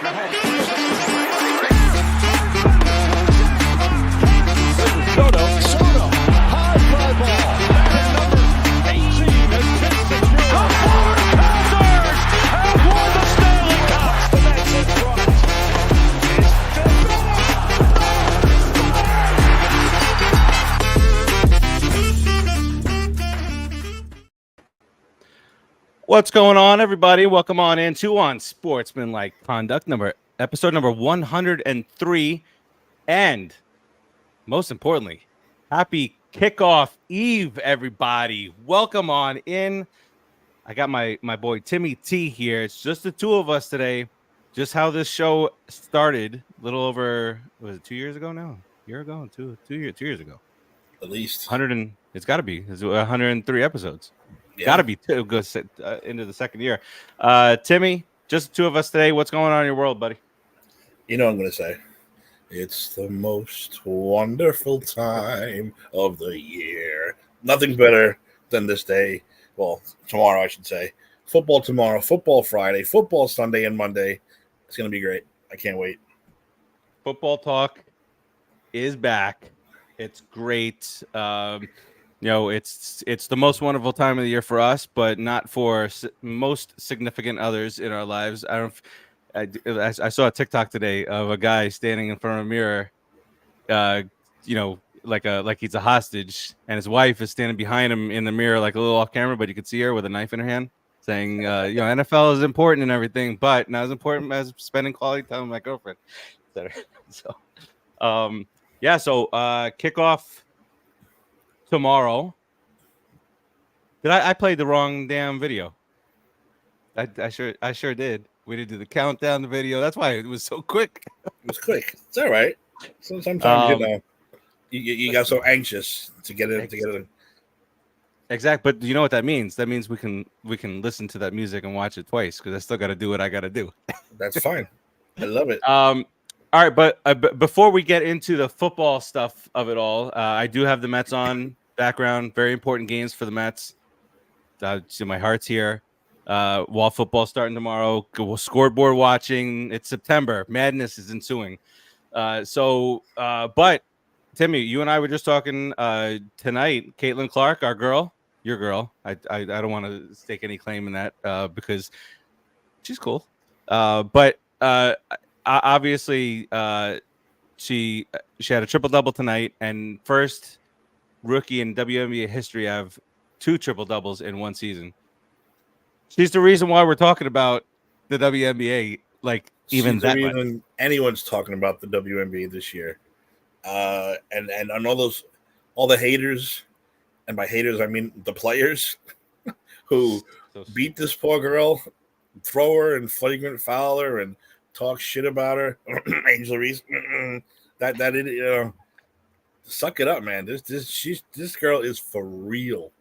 Soto, high fly ball. And number 18 has tipped the drill. The Forecasters have won the Stanley Cup. And that's it, What's going on, everybody? Welcome on into Unsportsmanlike Conduct, episode number 103, and most importantly, happy Kickoff Eve, everybody. Welcome on in. I got my boy Timmy T here. It's just the two of us today. Just how this show started, a little over, was it 2 years ago now? A year ago? 2 years ago. At least 100 and it's got to be. It's 103 episodes. yeah. Got to be two. Go into the second year. Timmy, just the two of us today. What's going on in your world, buddy? You know what I'm going to say. It's the most wonderful time of the year. Nothing better than this day. Well, tomorrow, I should say. Football tomorrow, football Friday, football Sunday and Monday. It's going to be great. I can't wait. Football talk is back. It's great. It's the most wonderful time of the year for us, but not for most significant others in our lives. I saw a TikTok today of a guy standing in front of a mirror, like he's a hostage, and his wife is standing behind him in the mirror, like a little off camera, but you could see her with a knife in her hand, saying, NFL is important and everything, but not as important as spending quality time with my girlfriend. So, kickoff tomorrow. I played the wrong damn video? I sure did. We didn't do the countdown, the video. That's why it was so quick. It was quick. It's all right. Sometimes you got so anxious to get it. Exactly, but you know what that means? That means we can listen to that music and watch it twice because I still got to do what I got to do. That's fine. I love it. All right, but before we get into the football stuff of it all, I do have the Mets on background. Very important games for the Mets. So my heart's here. While football's starting tomorrow, scoreboard watching. It's September. Madness is ensuing. But Timmy, you and I were just talking tonight. Caitlin Clark, our girl, your girl. I don't want to stake any claim in that because she's cool. Obviously, she had a triple-double tonight, and first rookie in WNBA history have 2 triple-doubles in one season. She's the reason why we're talking about the WNBA. Like even that reason anyone's talking about the WNBA this year, and on all the haters, and by haters I mean the players who beat this poor girl, throw her and flagrant foul her and talk shit about her. Angel Reese, suck it up, man. This girl is for real.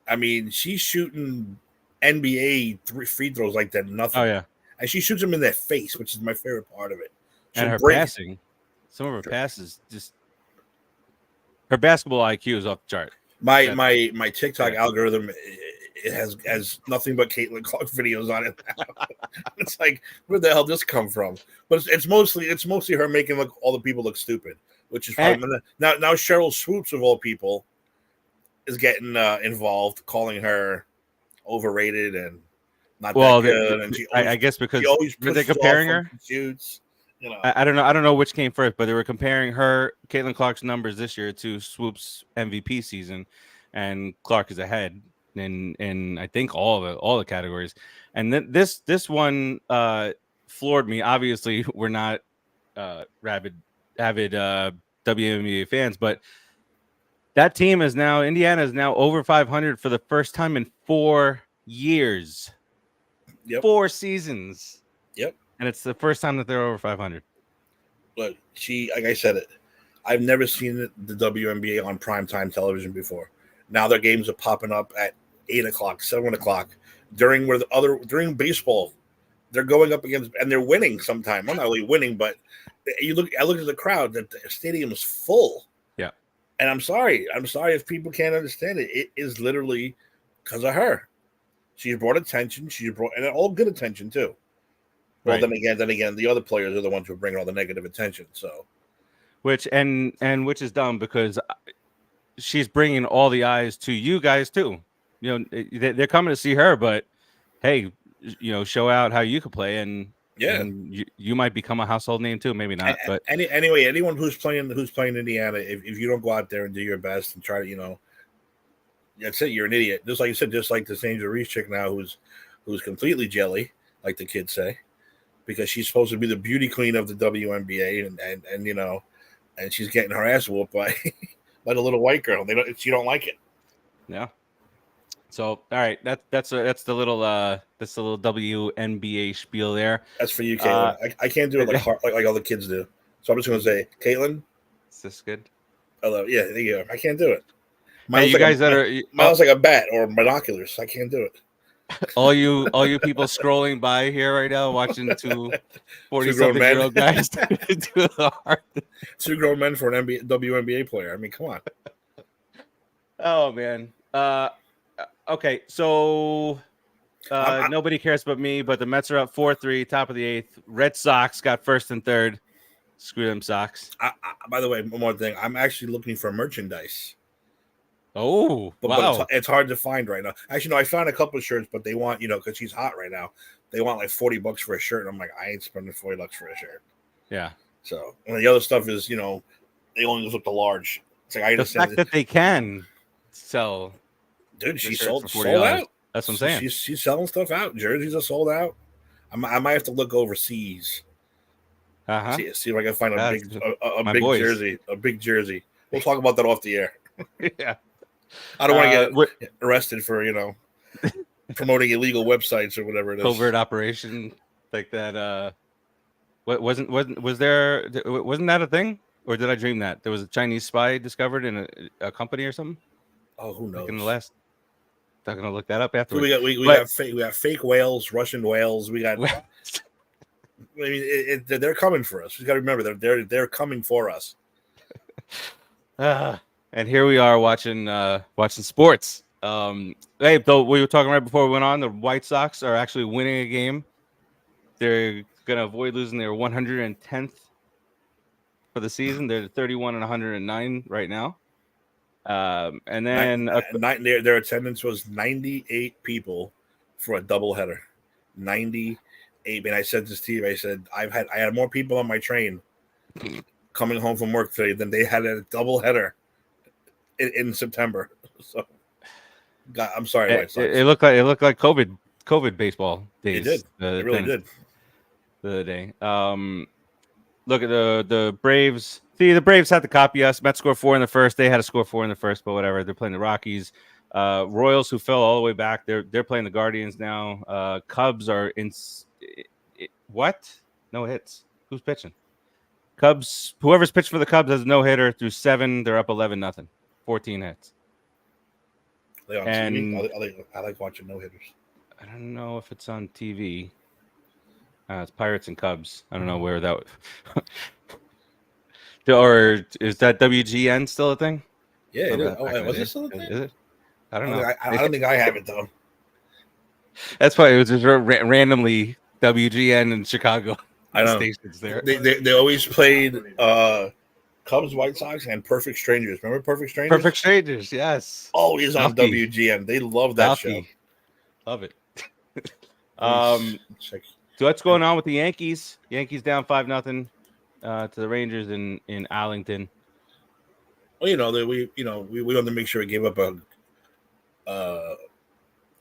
I mean, she's shooting NBA free throws like that. Nothing. Oh yeah, and she shoots them in their face, which is my favorite part of it. And her passing, some of her passes, just her basketball IQ is off the chart. My TikTok algorithm, it has nothing but Caitlin Clark videos on it. It's like, where the hell did this come from? But it's mostly her making all the people look stupid, which is fun. Now Cheryl Swoops of all people is getting involved, calling her overrated and not that good. And I guess because were they comparing her? Shoots, I don't know which came first, but they were comparing Caitlin Clark's numbers this year to Swoop's MVP season, and Clark is ahead in I think all the categories. And then this one floored me. Obviously, we're not avid WNBA fans, but that team Indiana is now over 500 for the first time in 4 years. Yep. 4 seasons. Yep. And it's the first time that they're over 500. Look, like I said, I've never seen the WNBA on primetime television before. Now their games are popping up at 8 o'clock, 7 o'clock during baseball. They're going up against, and they're winning sometime. Well, not only winning, but I look at the crowd. The stadium is full. Yeah. And I'm sorry if people can't understand it. It is literally because of her. She's brought attention. And all good attention too. Well, Right. then again, the other players are the ones who bring all the negative attention. So, which which is dumb because she's bringing all the eyes to you guys too. You know, they're coming to see her, but hey, show out how you could play, and yeah. and you might become a household name too. Maybe not, but Anyway, anyone who's playing Indiana, if you don't go out there and do your best and try to, that's it. You're an idiot. Just like you said, just like this Angel Reese chick now, who's completely jelly, like the kids say, because she's supposed to be the beauty queen of the WNBA, and she's getting her ass whooped by by the little white girl. She don't like it. Yeah. So all right, that's the little WNBA spiel there. That's for you, Caitlin. I can't do it like all the kids do. So I'm just going to say, Caitlin. Is this good? Hello. Yeah, there you go. I can't do it. Mine's like a bat or binoculars. I can't do it. All you people scrolling by here right now, watching two 40-something-year-old guys do the hard. Two grown men for an WNBA player. I mean, come on. Oh man. Okay, so nobody cares but me. But the Mets are up 4-3, top of the 8th. Red Sox got first and third. Screw them Sox. By the way, one more thing. I'm actually looking for merchandise. Oh, wow. But it's hard to find right now. Actually, no, I found a couple of shirts, but they want, because she's hot right now, they want like $40 for a shirt. And I'm like, I ain't spending $40 for a shirt. Yeah. So, and the other stuff is, they only look the large. It's like, I understand the fact that they can sell. Dude, she sold out. That's what I'm saying. She's selling stuff out. Jerseys are sold out. I might have to look overseas. See if I can find a big jersey. A big jersey. We'll talk about that off the air. Yeah. I don't want to get arrested for promoting illegal websites or whatever it is. Covert operation like that. Wasn't that a thing, or did I dream that there was a Chinese spy discovered in a company or something? Oh, who knows? Like in the last, not gonna look that up after. We got fake whales, Russian whales. We got. I mean, they're coming for us. We got to remember they're coming for us. And here we are watching sports. Hey, though we were talking right before we went on, the White Sox are actually winning a game. They're gonna avoid losing their 110th for the season. They're 31 and 109 right now. And then their attendance was 98 people for a doubleheader. 98. And I said to Steve, I said I had more people on my train coming home from work today than they had a doubleheader in September. So, God, I'm sorry. It looked like COVID baseball days. It did. It really did. The other day. Look at the Braves. See, the Braves had to copy us. Mets scored 4 in the first. They had to score 4 in the first, but whatever. They're playing the Rockies. Royals, who fell all the way back, they're playing the Guardians now. Cubs are in. What? No hits. Who's pitching? Cubs. Whoever's pitched for the Cubs has no hitter through 7. They're up 11-0. 14 hits. And I like watching no hitters. I don't know if it's on TV. It's Pirates and Cubs. I don't know where that. Or is that WGN still a thing? Yeah, it is. Was it still a thing? Is it? I don't know. I don't think I have it though. That's why it was just randomly WGN in Chicago. I know. Stations there. They always played Cubs, White Sox, and Perfect Strangers. Remember Perfect Strangers? Perfect Strangers, yes. Always on WGN. They love that show. Love it. So what's going on with the Yankees? Yankees down 5-0 to the Rangers in Arlington. Well, we want to make sure we gave up a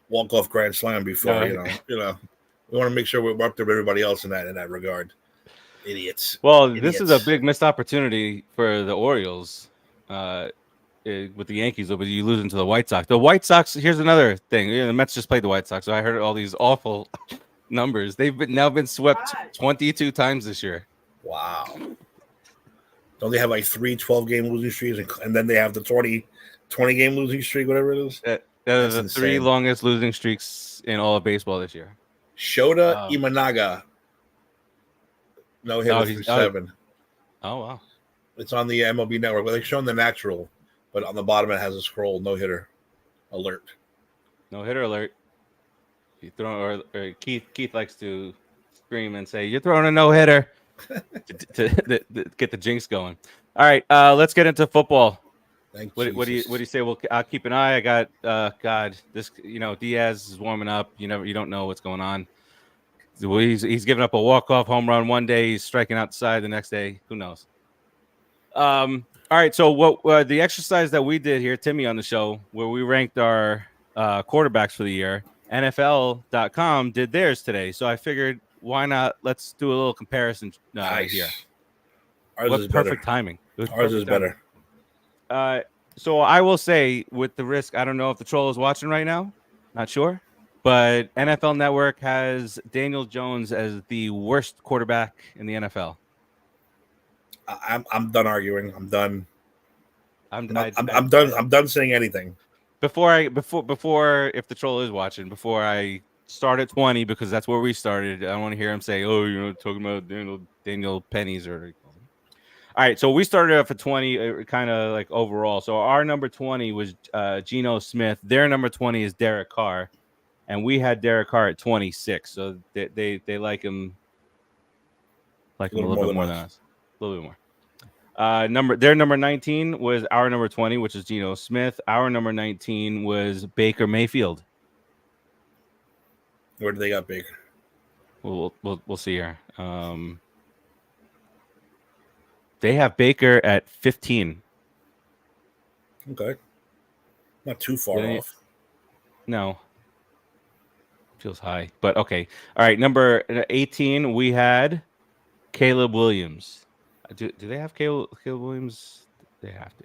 walk-off grand slam before. We want to make sure we're up to everybody else in that regard. Idiots. Well, this is a big missed opportunity for the Orioles with the Yankees, but you losing to the White Sox. The White Sox. Here's another thing. The Mets just played the White Sox, so I heard all these awful numbers. They've now been swept 22 times this year. Wow. Don't they have like 3 12-game losing streaks, and then they have the 20-game losing streak, whatever it is? That are the 3 longest losing streaks in all of baseball this year. Shota Imanaga. No hitter through 7. Oh, wow. It's on the MLB Network. Well, they're showing the natural, but on the bottom it has a scroll, no hitter alert. No hitter alert. Or Keith likes to scream and say, "You're throwing a no-hitter," to get the jinx going. All right, let's get into football. What do you say? Well, I'll keep an eye. I got God, this Diaz is warming up. You don't know what's going on. He's giving up a walk-off home run one day. He's striking outside the next day. Who knows? All right. So what the exercise that we did here, Timmy, on the show, where we ranked our quarterbacks for the year, NFL.com did theirs today. So I figured, why not? Let's do a little comparison here. Ours is perfect better. timing. Ours is better. So I will say, with the risk, I don't know if the troll is watching right now. Not sure. But NFL Network has Daniel Jones as the worst quarterback in the NFL. I'm done arguing. I'm done. I'm done. I'm done saying anything. Before if the troll is watching, before I start at 20, because that's where we started. I don't want to hear him say, "Oh, talking about Daniel Pennies or." All right, so we started off at 20, kind of like overall. So our number 20 was Geno Smith. Their number 20 is Derek Carr, and we had Derek Carr at 26. So they like him a little bit more than us. A little bit more. Their number 19 was our number 20, which is Geno Smith. Our number 19 was Baker Mayfield. Where do they got Baker? We'll see here. They have Baker at 15. Okay. Not too far off. No. Feels high, but okay. All right, number 18, we had Caleb Williams. Do they have Caleb Williams? They have to.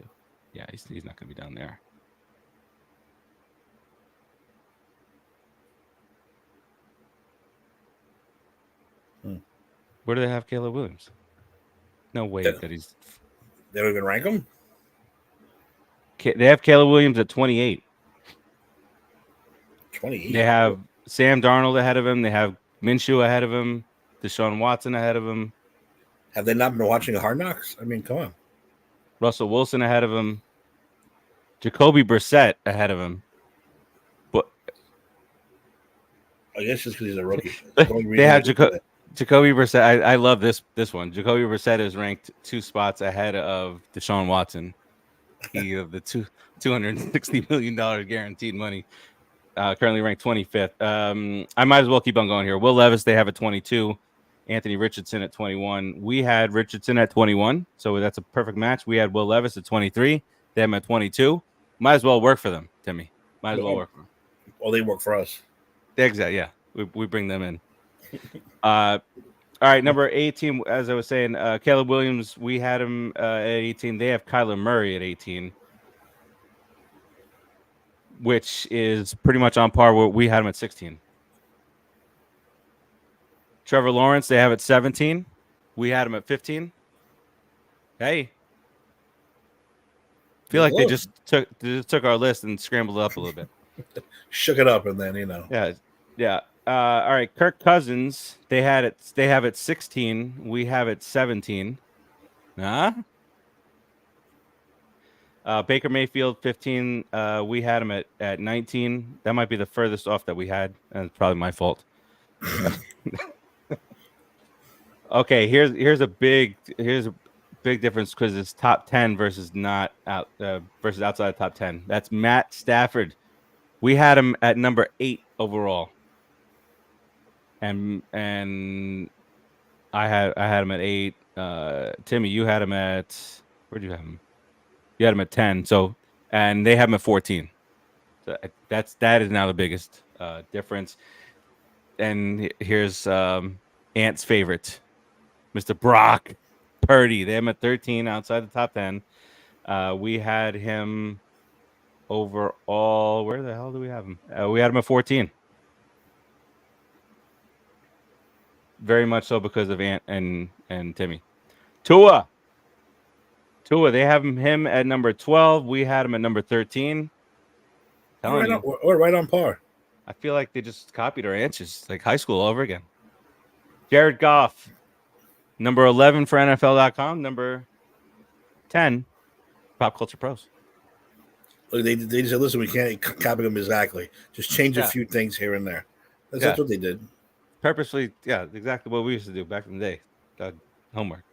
Yeah, he's not going to be down there. Where do they have Caleb Williams? No way that he's. They don't even rank him? They have Caleb Williams at 28. 28? They have Sam Darnold ahead of him. They have Minshew ahead of him. Deshaun Watson ahead of him. Have they not been watching Hard Knocks? I mean, come on. Russell Wilson ahead of him. Jacoby Brissett ahead of him. But I guess just because he's a rookie. They have Jacoby Brissett. I love this one. Jacoby Brissett is ranked 2 spots ahead of Deshaun Watson. He of the $260 million guaranteed money. Currently ranked 25th. I might as well keep on going here. Will Levis, they have at 22. Anthony Richardson at 21. We had Richardson at 21, so that's a perfect match. We had Will Levis at 23. They have him at 22. Might as well work for them, Timmy. Might as well work for them. Well, they work for us. Exactly, yeah. We bring them in. All right, number 18, as I was saying, Caleb Williams, we had him at 18. They have Kyler Murray at 18, which is pretty much on par where we had him at 16. Trevor Lawrence, they have at 17. We had him at 15. Hey. Feel like they just took our list and scrambled it up a little bit. Shook it up and then, Yeah. All right, Kirk Cousins, they have it 16. We have it 17. Baker Mayfield 15. We had him at 19. That might be the furthest off that we had, and it's probably my fault. Okay, here's a big difference because it's top 10 versus not out versus outside top 10. That's Matt Stafford. We had him at number 8 overall. And I had him at 8. Timmy, you had him at, where'd you have him? You had him at 10. So, and they have him at 14. So that is now the biggest difference. And here's Ant's favorite, Mr. Brock Purdy. They have him at 13, outside the top 10. We had him overall. Where the hell do we have him? We had him at 14. Very much so because of Ant and Timmy. Tua, they have him at number 12. We had him at number 13. We're right on par. I feel like they just copied our answers, like high school all over again. Jared Goff, number 11 for NFL.com. Number 10, Pop Culture Pros. Look, they said, listen, we can't copy them exactly. Just change a few things here and there. That's what they did. purposely, yeah, exactly what we used to do back in the day. Homework.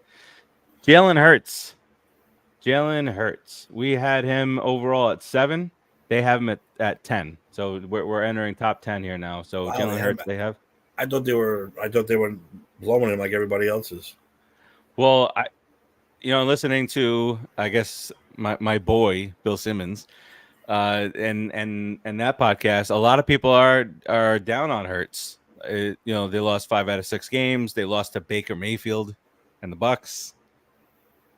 Jalen Hurts. We had him overall at 7. They have him at 10. So we're entering top 10 here now. So Wow, Jalen Hurts, they have. I thought they were blowing him like everybody else is. Well, listening to, I guess, my boy Bill Simmons, and that podcast, a lot of people are down on Hurts. They lost 5 out of 6 games. They lost to Baker Mayfield and the Bucks.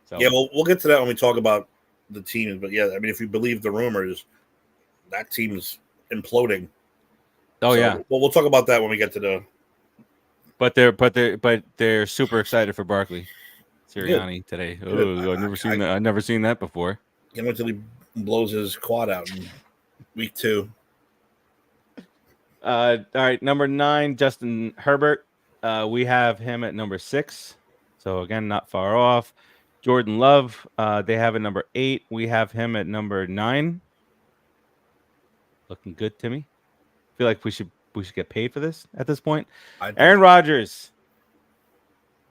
So yeah, well, we'll get to that when we talk about the teams. But yeah, I mean, if you believe the rumors, that team's imploding. Oh, yeah. Well, we'll talk about that when we get to the. But they're super excited for Barkley. Sirianni today. Oh, I've never seen that before. Can't wait till he blows his quad out in week 2. All right, number 9, Justin Herbert. We have him at number 6. So again, not far off. Jordan Love, they have at number 8. We have him at number 9. Looking good, Timmy. Feel like we should get paid for this at this point. Aaron Rodgers.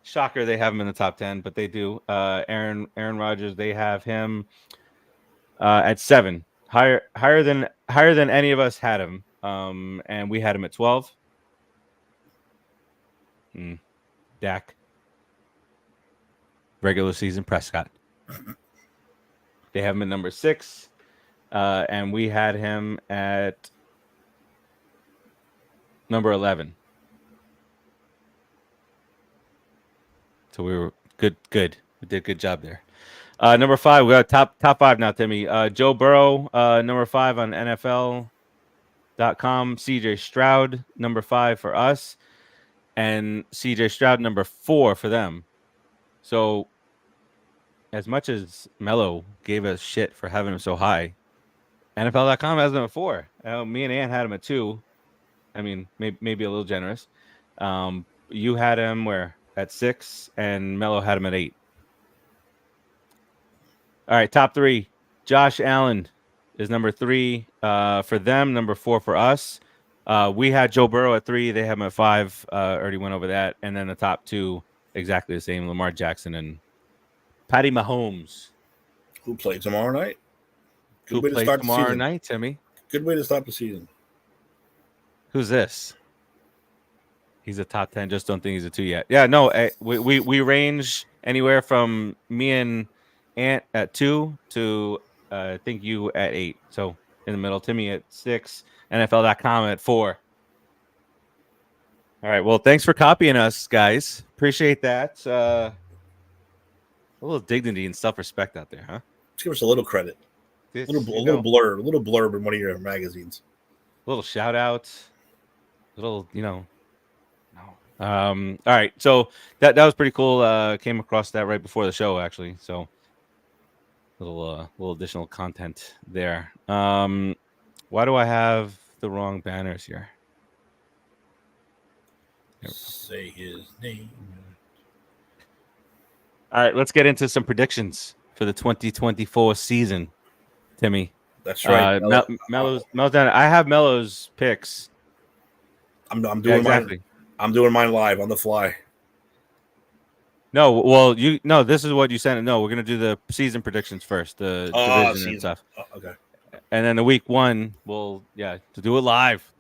Shocker, they have him in the top 10, but they do. Aaron Rodgers, they have him at 7. Higher than any of us had him. And we had him at 12. Dak. Regular season Prescott. They have him at number 6. And we had him at number 11. So we were good. We did a good job there. Number 5, we got top 5 now, Timmy. Joe Burrow, number 5 on NFL.com. CJ Stroud, number 5 for us. And CJ Stroud, number 4 for them. So as much as Mello gave us shit for having him so high, NFL.com has him at 4. Me and Ann had him at 2. I mean, maybe a little generous. You had him where? At 6, and Mello had him at 8. All right, top 3. Josh Allen is number 3 for them, number 4 for us. We had Joe Burrow at 3. They have him at 5. Already went over that. And then the top 2, exactly the same, Lamar Jackson and Patty Mahomes. Who plays tomorrow night? Who plays tomorrow night, Timmy? Good way to start the season. Who's this? He's a top 10. Just don't think he's a 2 yet. Yeah, no, we range anywhere from me and Ant at 2 to I think you at 8. So in the middle, Timmy at 6, NFL.com at 4. All right. Well, thanks for copying us, guys. Appreciate that. A little dignity and self-respect out there, huh? Just give us a little credit. A little blurb in one of your magazines. Little shout out. Little, all right, so that was pretty cool. Came across that right before the show, actually. So little additional content there. Why do I have the wrong banners here? Say his name. All right, let's get into some predictions for the 2024 season, Timmy. That's right. Mello's done. I have Mello's picks. I'm doing mine. I'm doing mine live on the fly. No, well, this is what you sent. No, we're gonna do the season predictions first, the division and stuff. Okay. And then the week 1, we'll to do it live.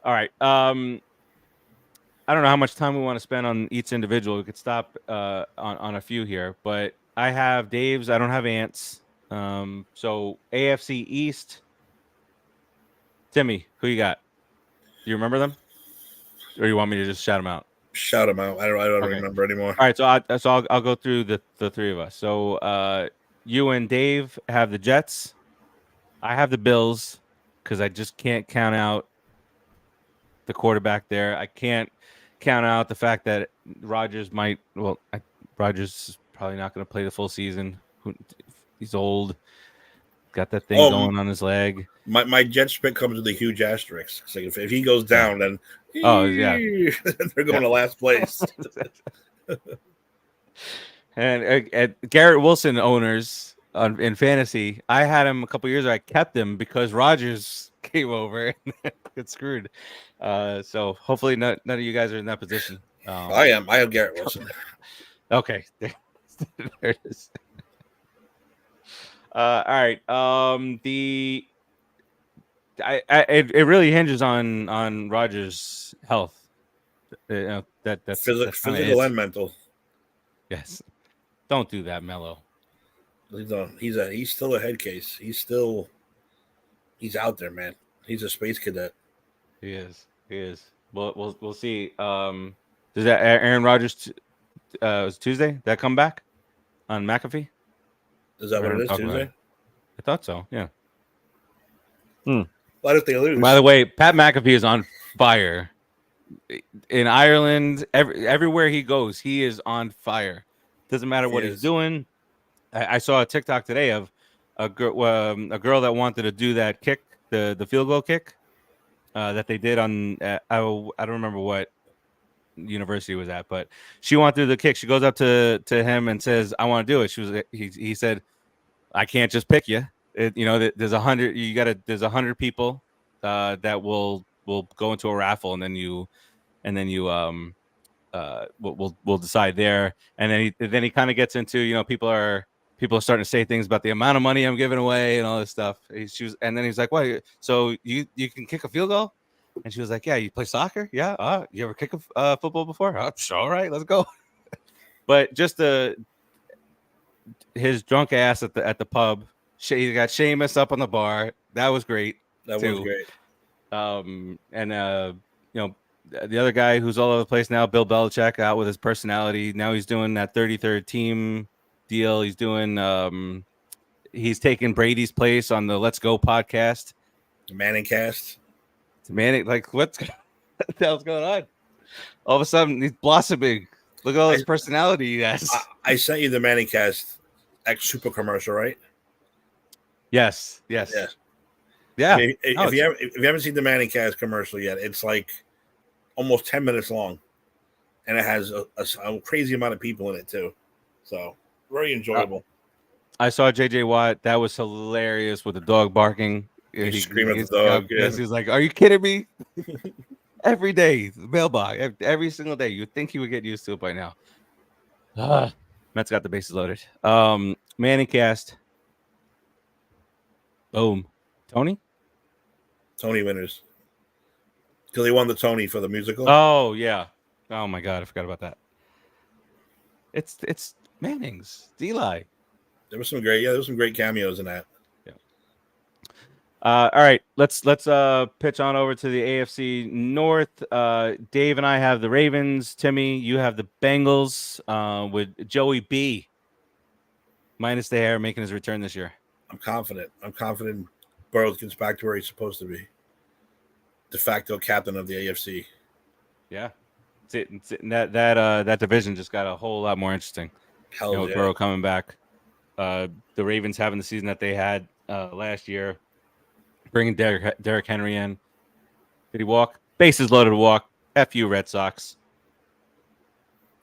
All right. I don't know how much time we want to spend on each individual. We could stop on a few here, but I have Dave's. I don't have Ant's. So AFC East. Timmy, who you got? Do you remember them, or you want me to just shout them out? Shout them out. I don't remember anymore. All right, so I'll go through the 3 of us. So you and Dave have the Jets. I have the Bills because I just can't count out the quarterback there. I can't count out the fact that Rodgers is probably not going to play the full season. He's old. Got that thing going on his leg. My Jets pick comes with a huge asterisk. So if he goes down, then they're going to last place. And Garrett Wilson owners in fantasy, I had him a couple years ago. I kept him because Rodgers came over and get screwed. So hopefully none of you guys are in that position. I am Garrett Wilson. Okay, there it is. All right. It really hinges on Rogers' health. That's Physical and mental. Yes. Don't do that, Mello. He's still a head case. He's out there, man. He's a space cadet. He is. We'll see. Does that Aaron Rodgers was Tuesday that come back on McAfee? Is that what it is? Tuesday? I thought so. Yeah. What if they lose? By the way, Pat McAfee is on fire in Ireland. Everywhere he goes, he is on fire. Doesn't matter what he's doing. I saw a TikTok today of a girl that wanted to do that kick, the field goal kick that they did on. I don't remember what university it was at, but she wanted to do the kick. She goes up to him and says, "I want to do it." He said, "I can't just pick you. There's 100. There's 100 people that will go into a raffle, and then you we'll decide there." And then he kind of gets into, people are starting to say things about the amount of money I'm giving away and all this stuff. And then he's like, "What? So you can kick a field goal?" And she was like, "Yeah, you play soccer? Yeah. You ever kick a football before? All right, let's go." But just his drunk ass at the pub. He got Seamus up on the bar. That was great. Was great. And the other guy who's all over the place now, Bill Belichick, out with his personality. Now he's doing that 33rd team deal. He's doing he's taking Brady's place on the Let's Go podcast. The Manning cast. Manning, like what the hell's going on? All of a sudden he's blossoming. Look at all his personality he has. I sent you the Manning cast X Super commercial, right? Yes. Yeah. If you haven't seen the Manning cast commercial yet, it's like almost 10 minutes long, and it has a crazy amount of people in it too. So very enjoyable. I saw JJ Watt. That was hilarious with the dog barking. He's screaming at the dog. Yes, he's like, "Are you kidding me?" Every day, the mailbox, every single day. You'd think he would get used to it by now. Mets got the bases loaded. Manning cast. Boom. Tony winners. Because they won the Tony for the musical. Oh yeah. Oh my God, I forgot about that. It's Manning's. Eli. There was some great cameos in that. Yeah. All right, let's pitch on over to the AFC North. Dave and I have the Ravens. Timmy, you have the Bengals with Joey B minus the hair making his return this year. I'm confident Burrows gets back to where he's supposed to be. De facto captain of the AFC. Yeah. That division just got a whole lot more interesting. With Burrow coming back. The Ravens having the season that they had last year. Bringing Derrick Henry in. Did he walk? Bases loaded walk. F you, Red Sox.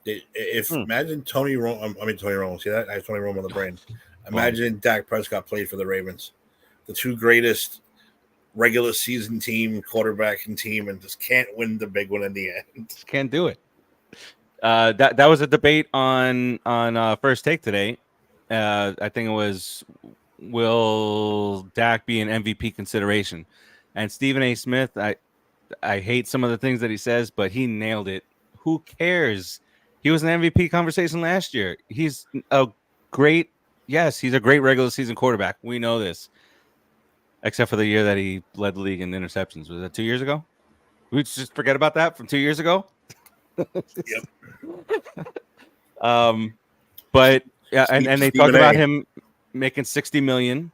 Imagine Tony Romo. See that? I have Tony Romo on the brain. Imagine Dak Prescott played for the Ravens, the two greatest regular season team, quarterbacking team, and just can't win the big one in the end. Just can't do it. That was a debate on First Take today. I think it was, will Dak be an MVP consideration? And Stephen A. Smith, I hate some of the things that he says, but he nailed it. Who cares? He was an MVP conversation last year. He's a great regular season quarterback. We know this. Except for the year that he led the league in interceptions. Was that 2 years ago? We just forget about that from 2 years ago? Yep. But yeah, and they talked about him making $60 million.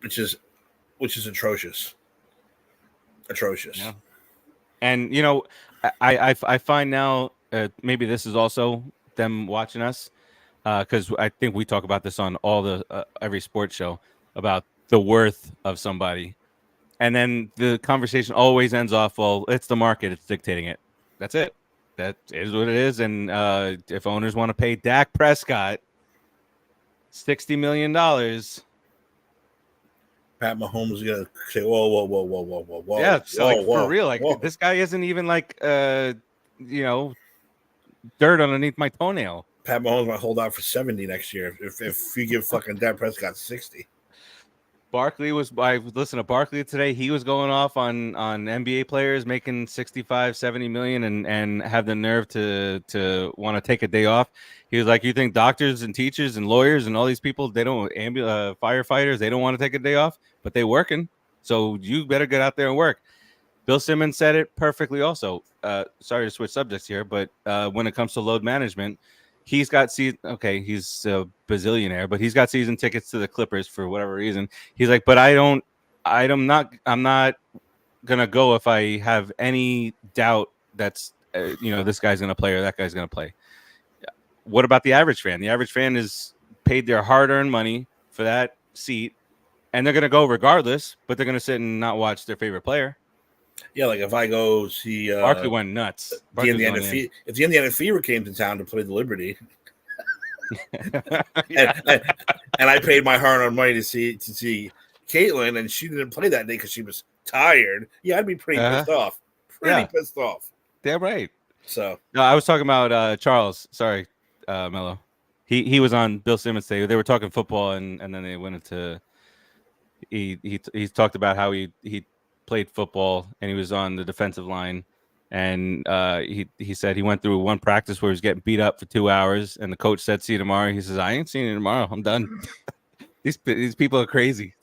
Which is atrocious. Atrocious. Yeah. And I find now maybe this is also them watching us. Because I think we talk about this on all the every sports show about the worth of somebody, and then the conversation always ends off, "Well, it's the market; it's dictating it." That's it. That is what it is. And if owners want to pay Dak Prescott $60 million, Pat Mahomes is gonna say, "Whoa, whoa, whoa, whoa, whoa, whoa, whoa, Yeah, so like for real, like whoa." this guy isn't even like dirt underneath my toenail. Pat Mahomes might hold out for 70 next year if you give fucking Dak Prescott 60. I listened to Barkley today. He was going off on NBA players making 65, 70 million and have the nerve to want to take a day off. He was like, you think doctors and teachers and lawyers and all these people, they don't firefighters, they don't want to take a day off, but they working. So you better get out there and work. Bill Simmons said it perfectly also. Sorry to switch subjects here, but when it comes to load management, he's got he's a bazillionaire, but he's got season tickets to the Clippers for whatever reason. He's like, but I'm not gonna go if I have any doubt that's this guy's gonna play or that guy's gonna play. What about the average fan? The average fan is paid their hard-earned money for that seat, and they're gonna go regardless, but they're gonna sit and not watch their favorite player. Yeah, like if I go see Barkley went nuts. the Indiana if the Indiana Fever came to town to play the Liberty, and I paid my hard-earned money to see Caitlin, and she didn't play that day because she was tired. Yeah, I'd be pretty pissed off. Pissed off. Damn right. So no, I was talking about Charles. Sorry, Mello. He was on Bill Simmons today. They were talking football, and then they went into he talked about how he played football and he was on the defensive line, and he said he went through one practice where he was getting beat up for 2 hours, and the coach said, "See you tomorrow." He says, "I ain't seeing you tomorrow. I'm done." These people are crazy.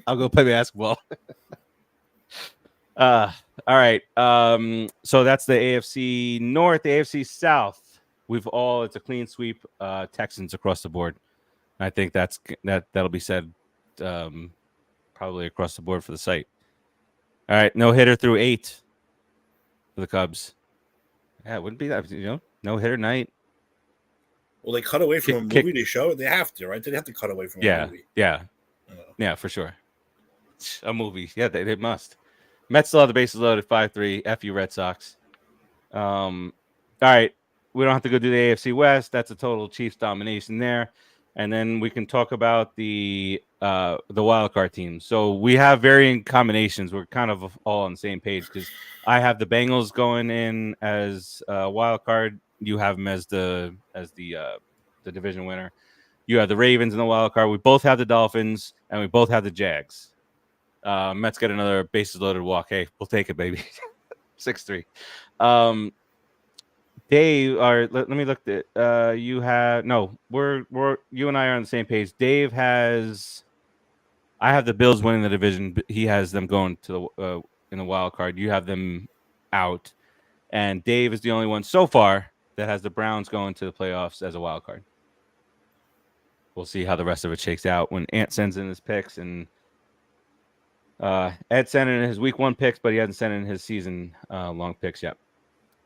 I'll go play basketball. All right. So that's the AFC North, the AFC South. It's a clean sweep. Texans across the board. I think that'll be said probably across the board for the site. All right, no hitter through 8 for the Cubs. Yeah, it wouldn't be that, no hitter night. Well, they cut away from a movie to show it. They have to, right? They have to cut away from a movie. Yeah, for sure. A movie. Yeah, they must. Mets still have the bases loaded 5-3. F you, Red Sox. All right. We don't have to go do the AFC West. That's a total Chiefs domination there. And then we can talk about the wild card teams. So we have varying combinations. We're kind of all on the same page because I have the Bengals going in as a wild card. You have them as the division winner. You have the Ravens in the wild card. We both have the Dolphins, and we both have the Jags. Mets get another bases loaded walk. Hey, we'll take it, baby. 6-3. Let me look at you have we're you and I are on the same page. Dave I have the Bills winning the division, but he has them going to the in the wild card. You have them out, and Dave is the only one so far that has the Browns going to the playoffs as a wild card. We'll see how the rest of it shakes out when Ant sends in his picks, and Ed sent in his week 1 picks, but he hasn't sent in his season long picks yet.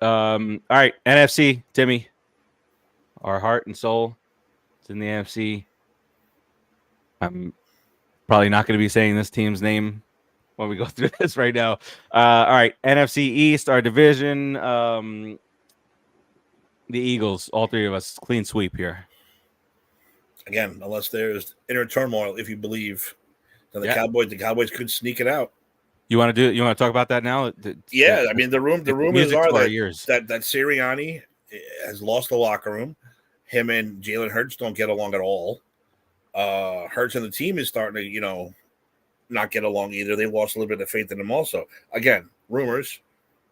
All right, NFC, Timmy, our heart and soul, it's in the NFC. I'm probably not going to be saying this team's name when we go through this right now. All right, NFC East, our division, the Eagles, all three of us, clean sweep here. Again, unless there's inner turmoil, if you believe that the Cowboys could sneak it out. You want to talk about that now? Yeah, I mean the rumors are that Sirianni has lost the locker room. Him and Jalen Hurts don't get along at all. Hurts and the team is starting to, not get along either. They lost a little bit of faith in him also. Again, rumors.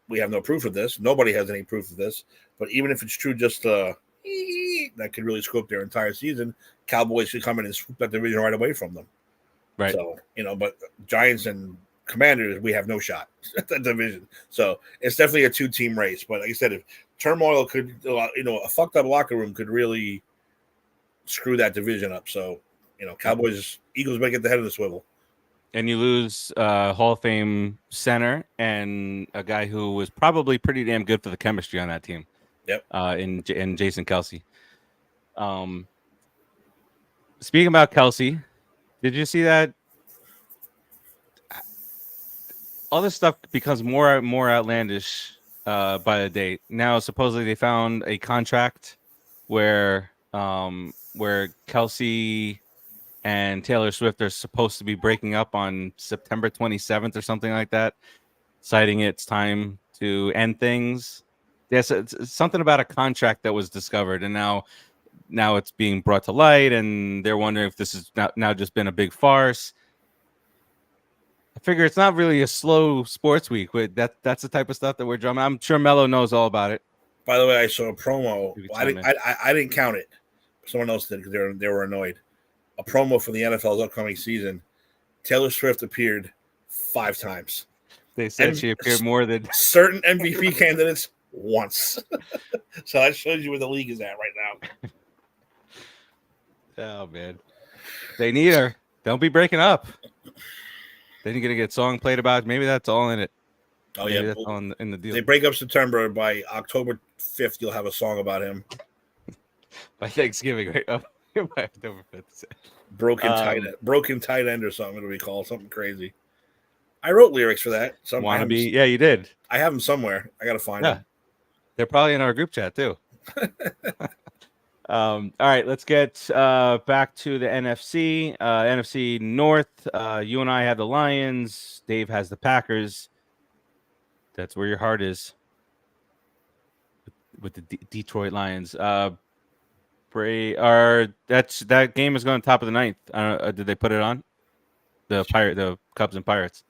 We have no proof of this. Nobody has any proof of this. But even if it's true, just that could really screw up their entire season. Cowboys should come in and swoop that division right away from them. Right. So, but Giants and Commanders, we have no shot at that division. So it's definitely a 2-team race. But like I said, if turmoil could, a fucked up locker room could really screw that division up. So, Eagles may get the head of the swivel. And you lose Hall of Fame center and a guy who was probably pretty damn good for the chemistry on that team. Yep. In Jason Kelsey. Speaking about Kelsey, did you see that? All this stuff becomes more and more outlandish by the day. Now, supposedly they found a contract where Kelsey and Taylor Swift are supposed to be breaking up on September 27th or something like that, citing it's time to end things. Yes, it's something about a contract that was discovered, and now it's being brought to light, and they're wondering if this is now just been a big farce. I figure it's not really a slow sports week, but that's the type of stuff that we're drumming. I'm sure Mello knows all about it. By the way, I saw a promo. I didn't count it. Someone else did because they were annoyed. A promo for the NFL's upcoming season. Taylor Swift appeared 5 times. They said she appeared more than certain MVP candidates once. So that shows you where the league is at right now. Oh man, they need her. Don't be breaking up. Then you're gonna get song played about. Maybe that's all in it. Oh Maybe yeah, that's all in the deal. They break up September. By October 5th, you'll have a song about him. By Thanksgiving, right? Oh, by October 5th. Broken tight end or something. It'll be called something crazy. I wrote lyrics for that. Wannabe? Yeah, you did. I have them somewhere. I gotta find them. They're probably in our group chat too. All right, let's get back to the NFC. NFC North. You and I have the Lions. Dave has the Packers. That's where your heart is. With the Detroit Lions. That game is going top of the ninth. Did they put it on? The Cubs and Pirates.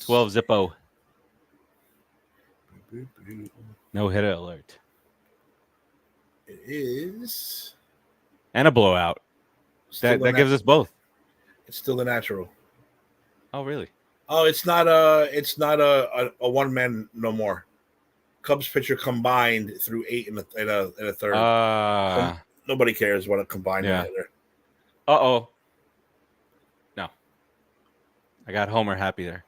12 zippo. No hitter alert. It is. And a blowout. That gives us both. It's still the natural. Oh, really? Oh, it's not a one man no more. Cubs pitcher combined through 8 in a third. Nobody cares what a combined hitter. No. I got Homer happy there.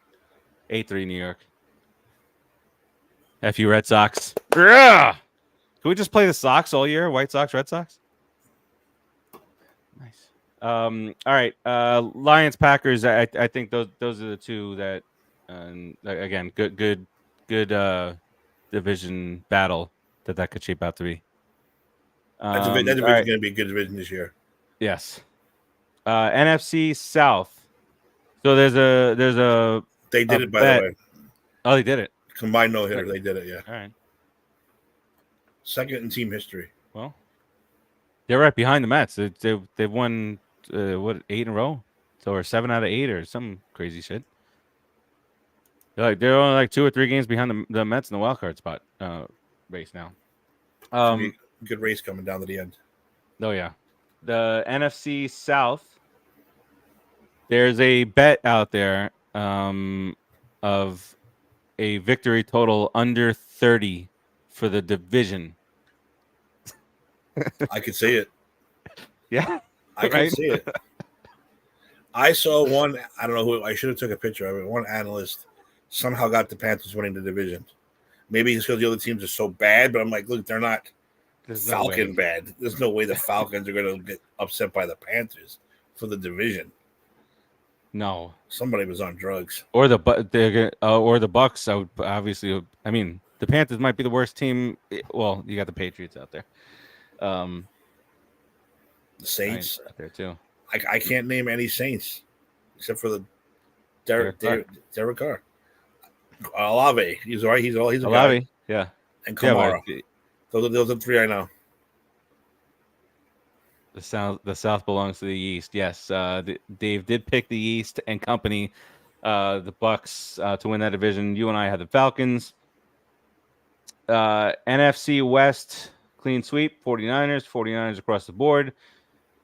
8-3 New York. F you Red Sox. Yeah. Can we just play the Sox all year? White Sox, Red Sox? Nice. All right. Lions, Packers. I think those are the two that, again, good division battle that could shape out to be. That division is going to be a good division this year. Yes. NFC South. So there's a. They did it, by the way. Oh, they did it. Combined no hitter. They did it. Yeah. All right. Second in team history. Well, they're right behind the Mets. They've won 8 in a row, or 7 out of 8, or some crazy shit. They're only like 2 or 3 games behind the Mets in the wild card spot race now. Good race coming down to the end. Oh yeah, the NFC South. There's a bet out there of a victory total under 30 for the division. I could see it. Yeah, I can see it. I saw one. I don't know who. I should have took a picture of it. One analyst somehow got the Panthers winning the division. Maybe it's because the other teams are so bad, but I'm like, look, they're not Falcon bad. There's no way the Falcons are going to get upset by the Panthers for the division. No, somebody was on drugs, or the Bucks. I would obviously. I mean, the Panthers might be the worst team. Well, you got the Patriots out there. The Saints out there too. I can't name any Saints except for the Derek Carr. Olave, he's all right. He's a Olave, guy. Yeah, and Kamara. Those are 3 I know. The South belongs to the East. Yes, Dave did pick the East and company, the Bucks to win that division. You and I had the Falcons. NFC West clean sweep. 49ers across the board.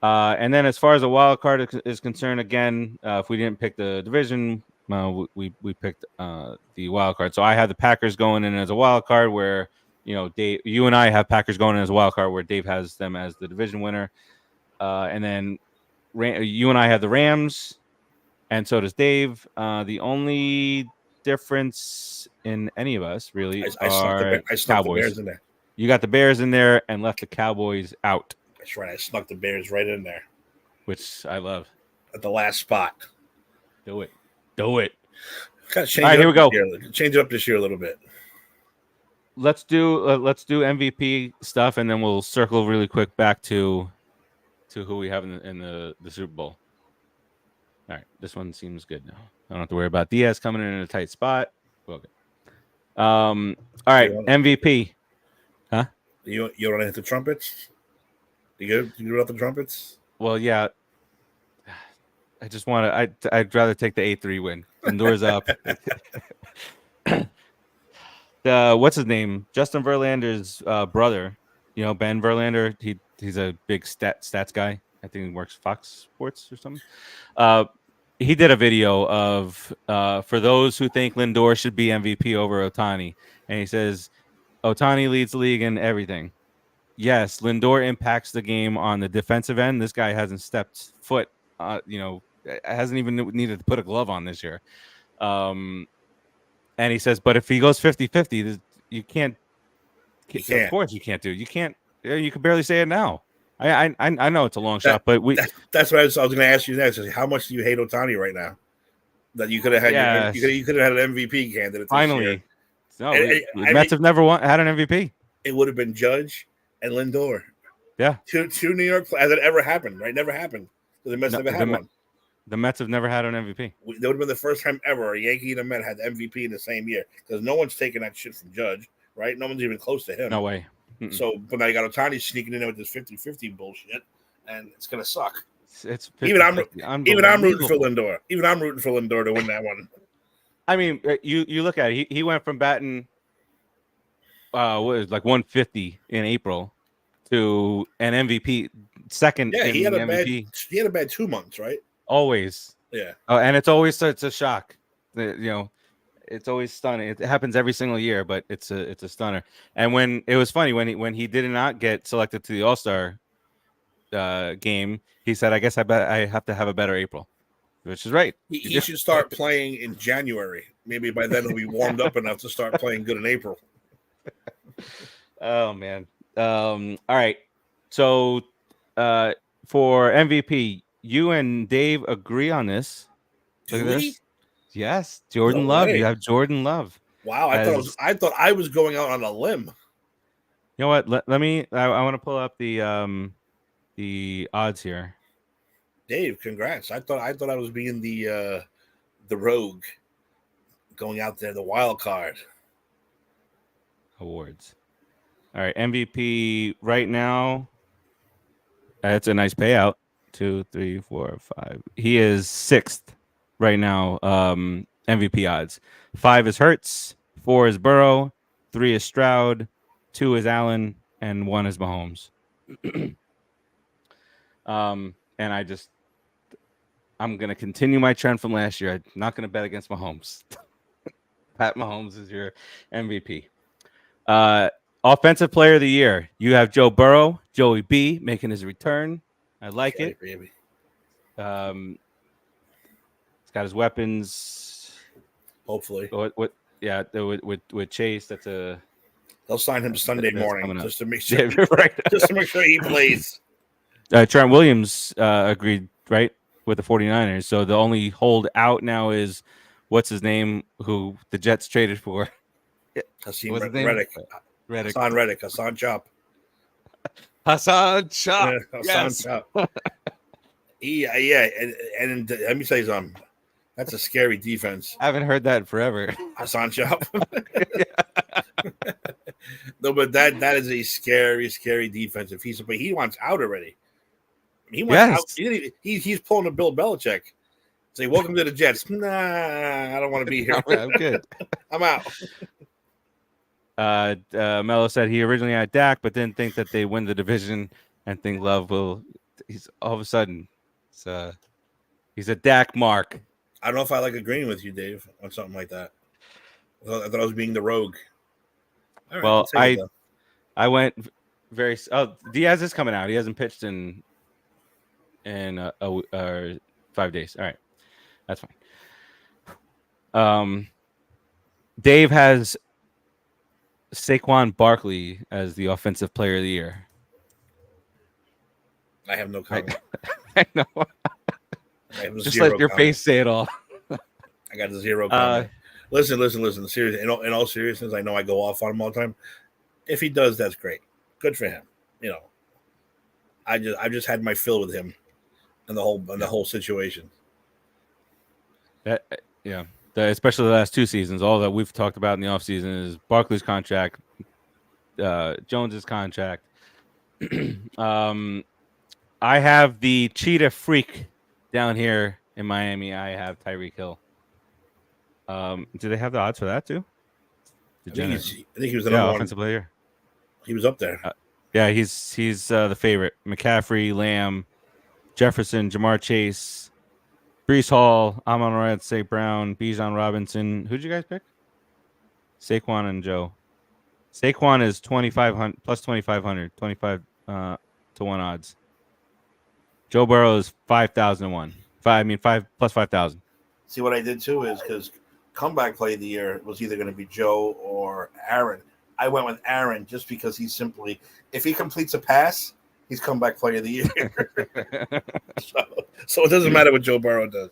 And then as far as the wild card is concerned, again, if we didn't pick the division, we picked the wild card. So I had the Packers going in as a wild card, where Dave, you and I have Packers going in as a wild card, where Dave has them as the division winner. And then you and I have the Rams, and so does Dave. The only difference in any of us really are snuck Cowboys. The Bears in there. You got the Bears in there and left the Cowboys out. That's right. I snuck the Bears right in there, which I love. At the last spot. Do it. Change All right, here we go. Change it up this year a little bit. Let's do MVP stuff, and then we'll circle really quick back to to who we have in the Super Bowl. All right, this one seems good now. I don't have to worry about Diaz coming in a tight spot. Okay. All right, MVP. Huh? You want to hit the trumpets? You go out the trumpets? Well, yeah. I just want to. I'd rather take the 8-3 win. Lindor's up. What's his name? Justin Verlander's brother. Ben Verlander. He's a big stats guy. I think he works Fox Sports or something. He did a video of for those who think Lindor should be MVP over Ohtani, and he says Ohtani leads the league in everything. Yes, Lindor impacts the game on the defensive end. This guy hasn't stepped foot. Hasn't even needed to put a glove on this year. And he says, but if he goes 50-50, you can't. Of course, you can't do. You can't. You can barely say it now. I know it's a long shot, but that's what I was going to ask you next. How much do you hate Ohtani right now? That you could have had you could have had an MVP candidate. Finally, no, the Mets have never had an MVP. It would have been Judge and Lindor. Yeah, two New York. Has it ever happened? Right, never happened. The Mets never had one. The Mets have never had an MVP. That would have been the first time ever a Yankee and a Met had the MVP in the same year because no one's taking that shit from Judge, right? No one's even close to him. No way. Mm-mm. So, but now you got Ohtani sneaking in there with this 50-50 bullshit, and it's gonna suck. It's even I'm rooting for Lindor. Even I'm rooting for Lindor to win that one. I mean, you look at it. He went from batting, what was like 150 in April to an MVP second. Yeah, he had a MVP. He had a bad 2 months, right? Always. Yeah. And it's a shock. It's always stunning. It happens every single year, but it's a stunner. And when it was funny when he did not get selected to the All-Star game, he said, "I guess I have to have a better April," which is right. He should start playing in January. Maybe by then he'll be warmed up enough to start playing good in April. Oh man. All right. So for MVP, you and Dave agree on this. Look at this. Yes, Jordan Love. You have Jordan Love. Wow, I thought I was going out on a limb. You know what? Let me. I want to pull up the odds here. Dave, congrats! I thought I was being the rogue, going out there, the wild card. Awards. All right, MVP right now. That's a nice payout. 2, 3, 4, 5. He is 6th. Right now, MVP odds. 5 is Hurts, 4 is Burrow, 3 is Stroud, 2 is Allen, and 1 is Mahomes. And I'm gonna continue my trend from last year. I'm not gonna bet against Mahomes. Pat Mahomes is your MVP. Offensive Player of the Year. You have Joe Burrow, Joey B making his return. I like it. Baby. He's got his weapons. Hopefully. What? Yeah, with Chase. They'll sign him Sunday morning just to make sure. Yeah, right. Just to make sure he plays. Trent Williams agreed, right, with the 49ers. So the only hold out now is what's his name, who the Jets traded for. Reddick. Hassan Chop. Hassan Chop. Hassan Chop. Yeah. And let me say something. That's a scary defense. I haven't heard that in forever. Hassan Chop. No, but that is a scary, scary defense. But he wants out already. He wants out. He's pulling a Bill Belichick. Say, welcome to the Jets. Nah, I don't want to be here. I'm good. I'm out. Mello said he originally had Dak, but didn't think that they win the division and think Love will. He's all of a sudden. He's a Dak mark. I don't know if I like agreeing with you, Dave, on something like that. I thought I was being the rogue. Right, well, I went very. Oh, Diaz is coming out. He hasn't pitched in 5 days. All right, that's fine. Dave has Saquon Barkley as the Offensive Player of the Year. I have no comment. I know. Just let your face say it all. I got 0 comment. Listen. Seriously, in all seriousness, I know I go off on him all the time. If he does, that's great. Good for him. I just had my fill with him and the whole situation. Yeah. Especially the last 2 seasons, all that we've talked about in the offseason is Barkley's contract, Jones's contract. I have the cheetah freak down here in Miami. I have Tyreek Hill. Do they have the odds for that too? I think he was the Yeah, number offensive one. player. He was up there. Yeah, he's the favorite. McCaffrey, Lamb, Jefferson, Jamar Chase, Brees Hall, Amon-Ra St. Brown, Bijan Robinson. Who'd you guys pick? Saquon and Joe. Saquon is 2,500 plus 2,500, 25 to 1 odds. Joe Burrow is 5,001. 5 plus 5,000. See, what I did too is because comeback play of the year was either going to be Joe or Aaron. I went with Aaron just because he's simply, if he completes a pass, he's comeback play of the year. so it doesn't matter what Joe Burrow does.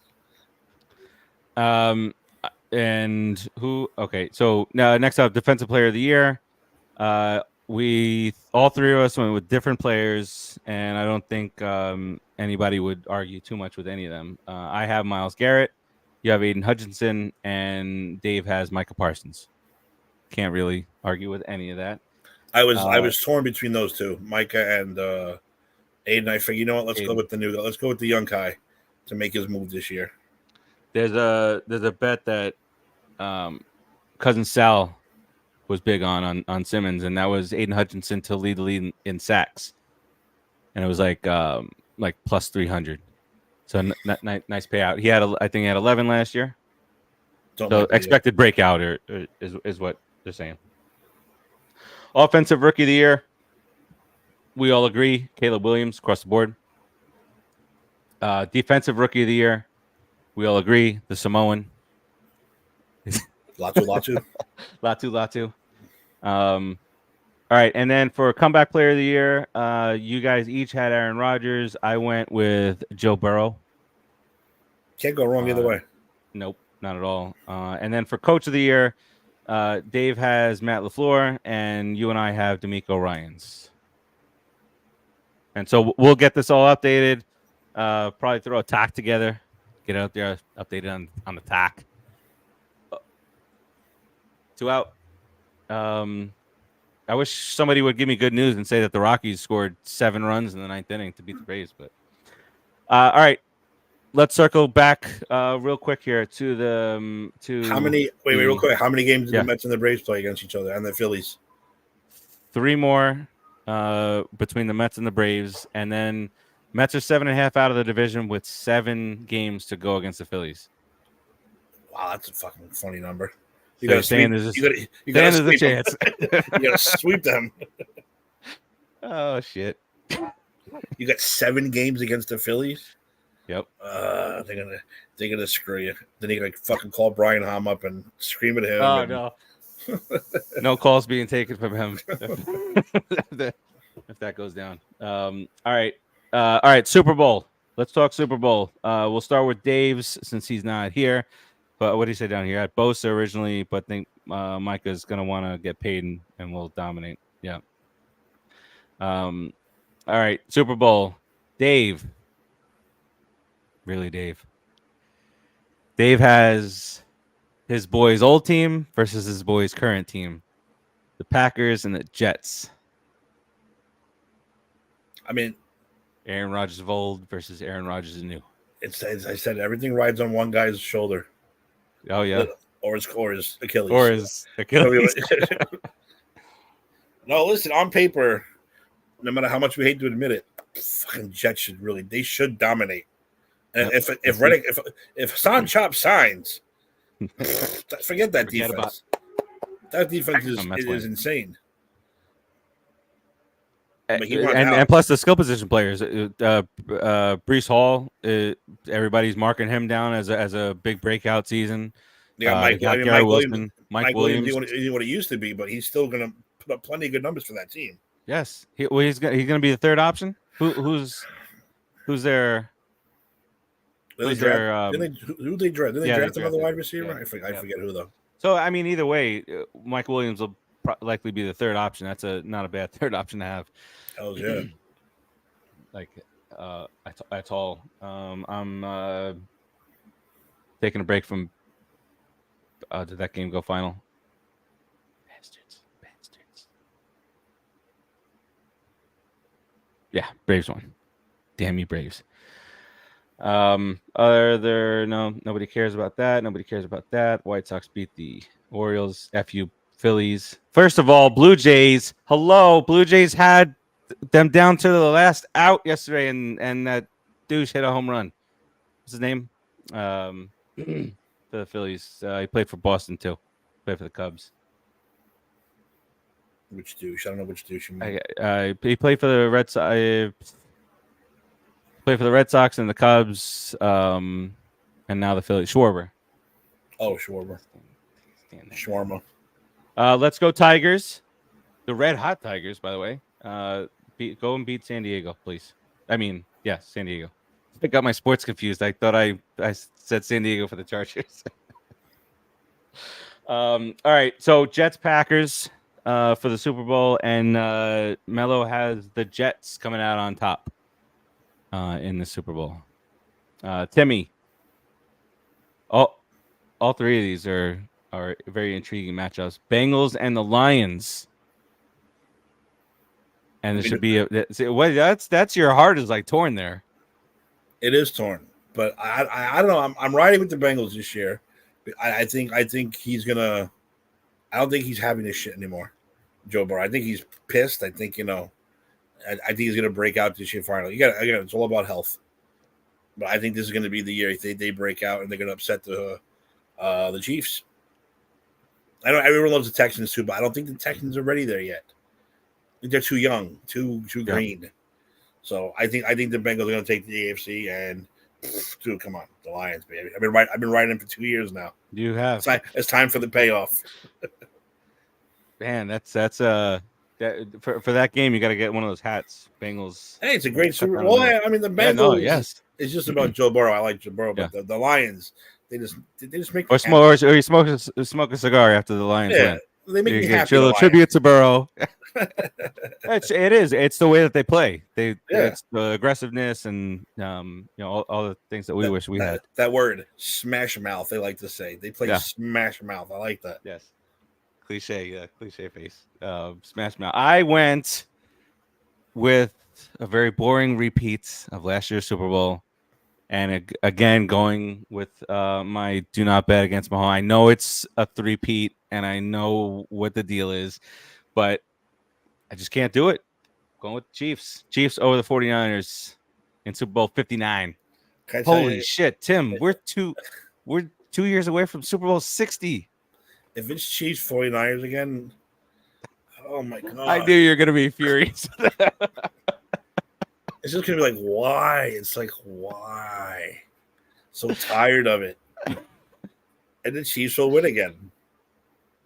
And who? Okay, so now next up, defensive player of the year. We all 3 of us went with different players, and I don't think anybody would argue too much with any of them. I have Myles Garrett, you have Aiden Hutchinson, and Dave has Micah Parsons. Can't really argue with any of that. I was torn between those two, Micah and Aiden. I figured, you know what? Let's go with the new. Let's go with the young guy to make his move this year. There's a bet that cousin Sal was big on Simmons, and that was Aiden Hutchinson to lead the lead in sacks, and it was like plus 300. So nice payout. I think he had 11 last year. So expected breakout is what they're saying. Offensive rookie of the year, we all agree, Caleb Williams across the board. Defensive rookie of the year, we all agree, the Samoan. Latu. Latu. All right, and then for comeback player of the year, you guys each had Aaron Rodgers. I went with Joe Burrow. Can't go wrong either way. Nope, not at all. And then for coach of the year, Dave has Matt LaFleur, and you and I have D'Amico Ryans. And so we'll get this all updated. Probably throw a tack together, get it out there, updated on the tack. 2 out. I wish somebody would give me good news and say that the Rockies scored 7 runs in the 9th inning to beat the Braves. But all right, let's circle back real quick here to the how many? Wait, real quick. How many games did the Mets and the Braves play against each other, and the Phillies? 3 more between the Mets and the Braves, and then Mets are 7.5 out of the division with 7 games to go against the Phillies. Wow, that's a fucking funny number. You got a chance. You got to sweep them. Oh shit! You got 7 games against the Phillies. Yep. They're gonna screw you. Then you gonna fucking call Brian Hom up and scream at him. Oh no! No calls being taken from him if that goes down. All right. Super Bowl. Let's talk Super Bowl. We'll start with Dave's since he's not here. But what did he say down here? At Bosa originally, but I think Micah's going to want to get paid and we'll dominate. Yeah. All right. Super Bowl. Dave. Really, Dave. Dave has his boys' old team versus his boys' current team. The Packers and the Jets. I mean, Aaron Rodgers of old versus Aaron Rodgers of new. It's as I said, everything rides on one guy's shoulder. Oh yeah, or his Achilles. Or his Achilles. No, listen. On paper, no matter how much we hate to admit it, fucking Jets should dominate. And if Hassan Chop signs, forget that defense. That defense is insane. And plus the skill position players, Brees Hall, everybody's marking him down as a big breakout season. Yeah, Mike Williams. Isn't what he used to be, but he's still going to put up plenty of good numbers for that team. Yes, he's going to be the third option. Who's their? Who they draft? Did they draft another wide receiver? Yeah, I forget who though. So I mean, either way, Mike Williams will likely be the third option. That's not a bad third option to have. Hell yeah. at all. I'm taking a break from. Did that game go final? Bastards. Yeah, Braves won. Damn you, Braves. Nobody cares about that. Nobody cares about that. White Sox beat the Orioles. FU Phillies. First of all, Blue Jays. Hello, Blue Jays had them down to the last out yesterday, and that douche hit a home run. What's his name? For the Phillies. He played for Boston too. Played for the Cubs. Which douche? I don't know which douche you mean. He played for the Red Sox. Played for the Red Sox and the Cubs, and now the Phillies. Schwarber. Oh, Schwarber. Shawarma. Let's go Tigers. The Red Hot Tigers, by the way. Go and beat San Diego, please. I mean, yeah, San Diego. I got my sports confused. I thought I said San Diego for the Chargers. All right, so Jets Packers for the Super Bowl, and Melo has the Jets coming out on top in the Super Bowl. Timmy, all three of these are very intriguing matchups. Bengals and the Lions. And there should be that's your heart is like torn there. It is torn, but I don't know. I'm riding with the Bengals this year. I think he's gonna. I don't think he's having this shit anymore, Joe Burrow. I think he's pissed. I think I think he's gonna break out this year finally. Again, it's all about health, but I think this is gonna be the year they break out and they're gonna upset the Chiefs. I know everyone loves the Texans too, but I don't think the Texans are ready there yet. I think they're too young, too green. So I think the Bengals are going to take the AFC and dude, come on, the Lions, baby. I've been riding them for 2 years now. You have. It's time for the payoff. Man, that's for that game. You got to get one of those hats. Bengals. Hey, it's a great Super Bowl. I mean, the Bengals. Yes, it's just about Joe Burrow. I like Joe Burrow, but the Lions, they just make or you smoke a cigar after the Lions win. They make me happy. A little tribute to Burrow. It is. It's the way that they play. It's the aggressiveness and all the things that we wish we had. That word, smash mouth. They like to say they play smash mouth. I like that. Yes, cliche face. Smash mouth. I went with a very boring repeat of last year's Super Bowl, and again going with my do not bet against Mahomes. I know it's a three-peat, and I know what the deal is, but I just can't do it. Going with the Chiefs. Chiefs over the 49ers in Super Bowl 59. Holy shit, Tim. We're 2 years away from Super Bowl 60. If it's Chiefs 49ers again, oh my god. I knew you were gonna be furious. It's just gonna be like, why? It's like, why? So tired of it. And the Chiefs will win again.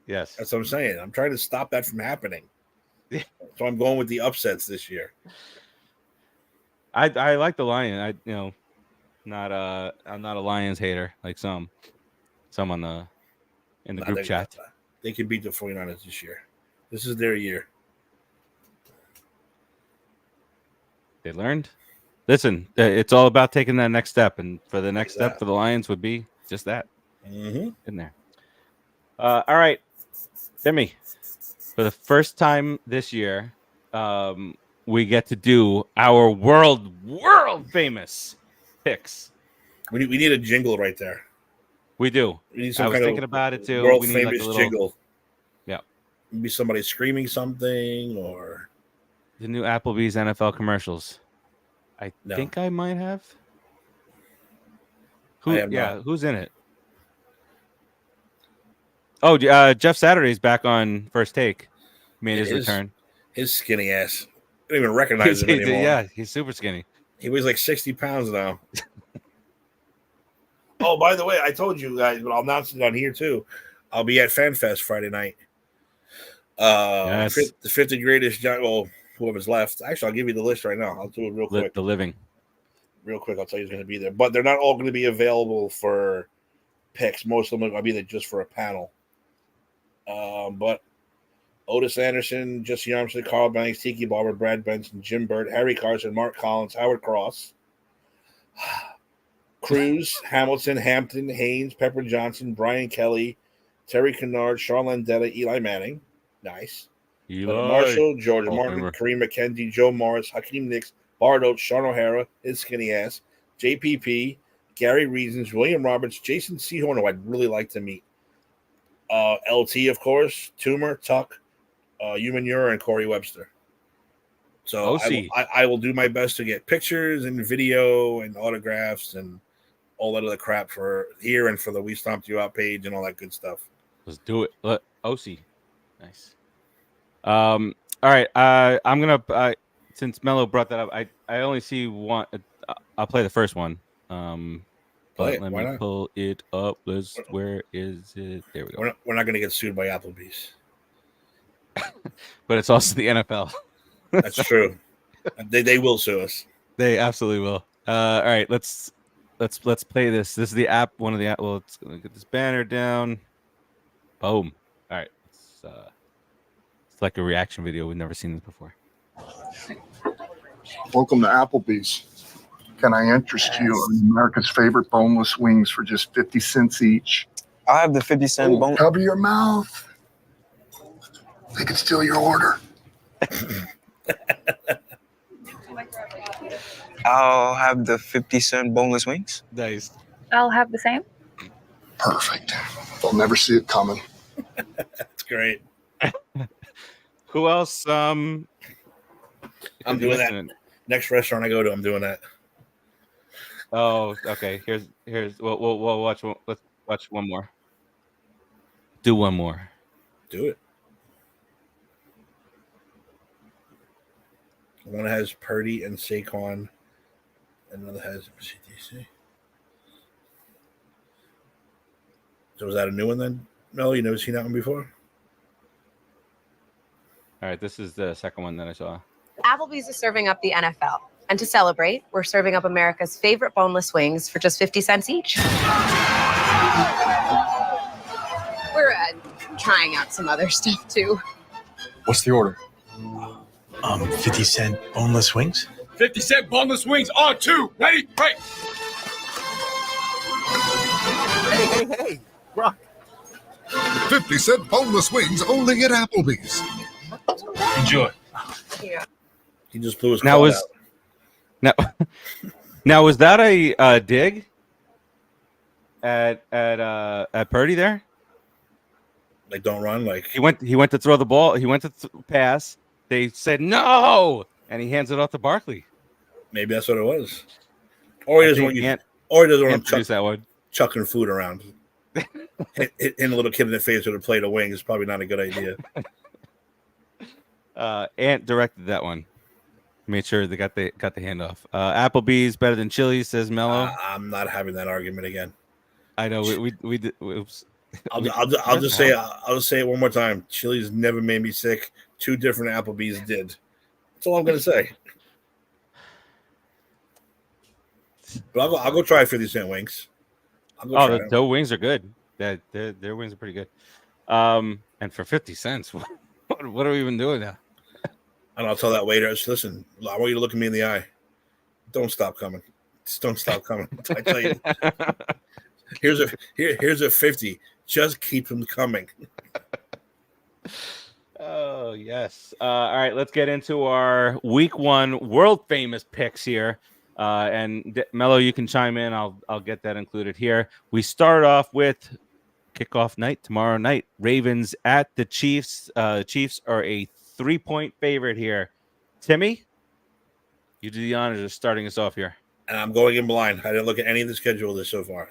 Yes. That's what I'm saying. I'm trying to stop that from happening. So I'm going with the upsets this year. I like the Lion. I'm not a Lions hater like some in the group chat. They can beat the 49ers this year. This is their year. They learned. Listen, it's all about taking that next step, and for the next step for the Lions would be just that. In there. All right, Timmy. For the first time this year, we get to do our world famous picks. We need a jingle right there. We do. We need some I was thinking about it too. World we need famous jingle. Yeah. Maybe somebody screaming something or the new Applebee's NFL commercials. I think I might have. Who's in it? Oh, Jeff Saturday's back on First Take. Made his return. His skinny ass. I don't even recognize him anymore. Yeah, he's super skinny. He weighs like 60 pounds now. Oh, by the way, I told you guys, but I'll announce it on here too. I'll be at FanFest Friday night. The 50 greatest, whoever's left. Actually, I'll give you the list right now. I'll do it real quick. The living. Real quick, I'll tell you who's going to be there. But they're not all going to be available for picks. Most of them are going to be there just for a panel. But Otis Anderson, Jesse Armstead, Carl Banks, Tiki Barber, Brad Benson, Jim Burt, Harry Carson, Mark Collins, Howard Cross, Cruz, Hamilton, Hampton, Haynes, Pepper Johnson, Brian Kelly, Terry Kennard, Sean Landetta, Eli Manning. Nice. Leonard Marshall, George Martin, Kareem McKenzie, Joe Morris, Hakeem Nicks, Bart Oates, Sean O'Hara, his skinny ass, JPP, Gary Reasons, William Roberts, Jason Sehorn, who I'd really like to meet. LT, of course, Toomer, Tuck, Human Ura, and Corey Webster. So I will do my best to get pictures and video and autographs and all that other crap for here and for the We Stomped You Out page and all that good stuff. Let's do it. OC. Nice. All right. I'm gonna since Mello brought that up, I only see one. I'll play the first one. But let me pull it up. Where is it? There we go. We're not gonna get sued by Applebee's. But it's also the NFL. That's true. They will sue us. They absolutely will. All right, let's play this. This is the app. One of the app. Well, let's get this banner down. Boom. All right. It's like a reaction video. We've never seen this before. Welcome to Applebee's. Can I interest you in America's favorite boneless wings for just 50 cents each? I have the 50-cent bone. Cover your mouth. They could steal your order. I'll have the 50-cent boneless wings. Nice. I'll have the same. Perfect. They'll never see it coming. That's great. Who else? I'm doing that. Next restaurant I go to, I'm doing that. Oh, okay. Here's. We'll watch. Let's watch one more. Do one more. Do it. One has Purdy and Saquon. Another has CTC. So was that a new one then? Mel, you never seen that one before? All right, this is the second one that I saw. Applebee's is serving up the NFL. And to celebrate, we're serving up America's favorite boneless wings for just 50 cents each. We're trying out some other stuff, too. What's the order? 50-cent boneless wings? 50-cent boneless wings on two. Ready? Right. Hey, Brock. 50-cent boneless wings only at Applebee's. Enjoy. Yeah. He just blew his call out. Now was that a dig at Purdy there? Like, don't run. Like he went to throw the ball. He went to pass. They said no, and he hands it off to Barkley. Maybe that's what it was. Or he doesn't want that one. Chucking food around. Hitting a little kid in the face with a plate of wings is probably not a good idea. Ant directed that one. Made sure they got the handoff. Applebee's better than Chili's, says Mello. I'm not having that argument again. I know we did. Oops. I'll just say it one more time. Chili's never made me sick. 2 different Applebee's did. That's all I'm gonna say. But I'll go try 50-cent wings. The dough wings are good. Their wings are pretty good. And for 50 cents, what are we even doing now? And I'll tell that waiter, listen, I want you to look at me in the eye. Don't stop coming. Just don't stop coming. I tell you. Here's a 50. Just keep them coming. Oh, yes. All right, let's get into our week 1 world famous picks here. And Mello, you can chime in. I'll get that included here. We start off with kickoff night tomorrow night. Ravens at the Chiefs. Chiefs are a 3-point favorite here. Timmy, you do the honors of starting us off here. And I'm going in blind. I didn't look at any of the schedule this so far.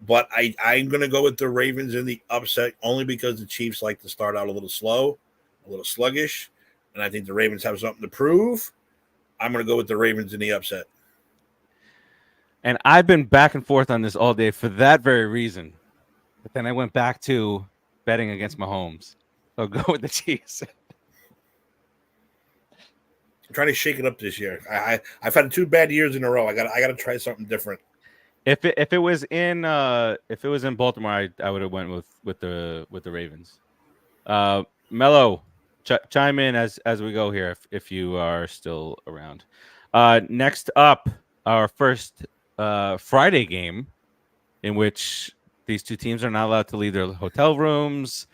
But I'm going to go with the Ravens in the upset only because the Chiefs like to start out a little slow, a little sluggish, and I think the Ravens have something to prove. I'm going to go with the Ravens in the upset. And I've been back and forth on this all day for that very reason. But then I went back to betting against Mahomes. So I'll go with the Chiefs. I'm trying to shake it up this year. I've had 2 bad years in a row. I got to try something different. If it was in Baltimore, I would have went with the Ravens. Mello, chime in as we go here if you are still around. Next up, our first Friday game, in which these two teams are not allowed to leave their hotel rooms.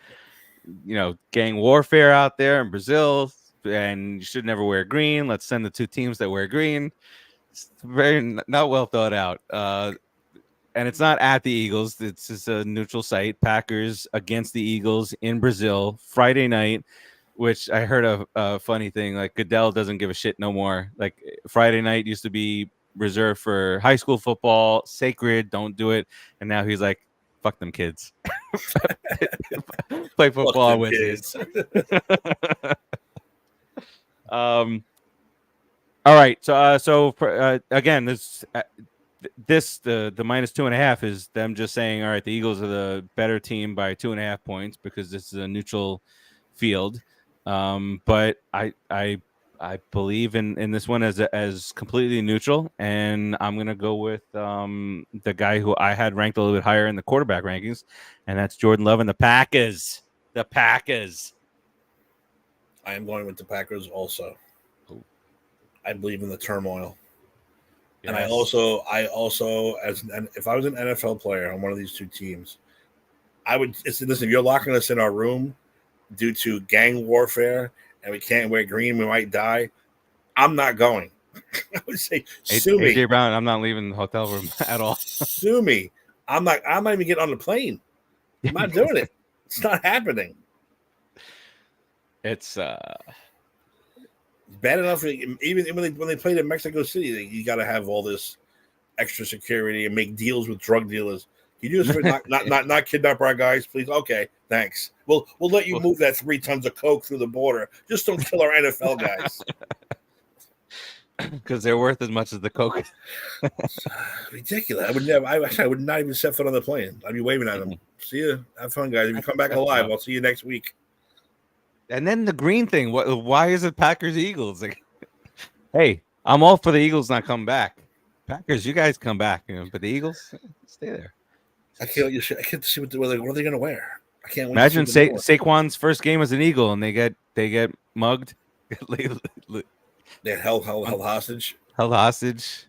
Gang warfare out there in Brazil, and you should never wear green. Let's send the two teams that wear green. It's very not well thought out. And it's not at the Eagles. It's just a neutral site. Packers against the Eagles in Brazil, Friday night, which I heard a funny thing. Like, Goodell doesn't give a shit no more. Like, Friday night used to be reserved for high school football, sacred, don't do it. And now he's like, fuck them kids. Play football on Wednesdays. All right. So again, the -2.5 is them just saying, all right, the Eagles are the better team by 2.5 points because this is a neutral field. But I believe in this one as completely neutral, and I'm gonna go with the guy who I had ranked a little bit higher in the quarterback rankings, and that's Jordan Love and the Packers. The Packers. I am going with the Packers also. I believe in the turmoil. Yes. And I also, if I was an NFL player on one of these two teams, I would listen. If you're locking us in our room due to gang warfare and we can't wear green, we might die. I'm not going. I would say sue me. AJ Brown, I'm not leaving the hotel room at all. Sue me. I'm not even getting on the plane. I'm not doing it. It's not happening. It's bad enough. Even when they played in Mexico City, you got to have all this extra security and make deals with drug dealers. Can you just not kidnap our guys, please? Okay, thanks. We'll let you move that 3 tons of coke through the border. Just don't kill our NFL guys. Because they're worth as much as the coke. Ridiculous. I would not even set foot on the plane. I'd be waving at them. See you. Have fun, guys. If you come back alive, I'll see you next week. And then the green thing. Why is it Packers Eagles? Like, hey, I'm all for the Eagles not coming back. Packers, you guys come back, but the Eagles stay there. I can't see what are they going to wear. I can't wait. Imagine Saquon's first game as an Eagle, and they get mugged. They held hostage. Held hostage.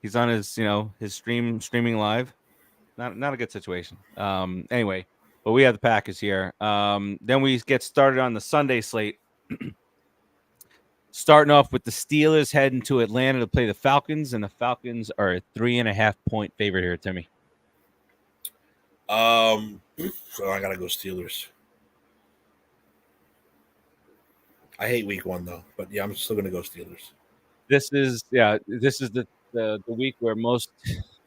He's on his streaming live. Not a good situation. Anyway. But we have the Packers here. Then we get started on the Sunday slate. Starting off with the Steelers heading to Atlanta to play the Falcons, and the Falcons are a 3.5 point favorite here, Timmy. So I gotta go Steelers. I hate week 1 though, but yeah, I'm still gonna go Steelers. This is the week where most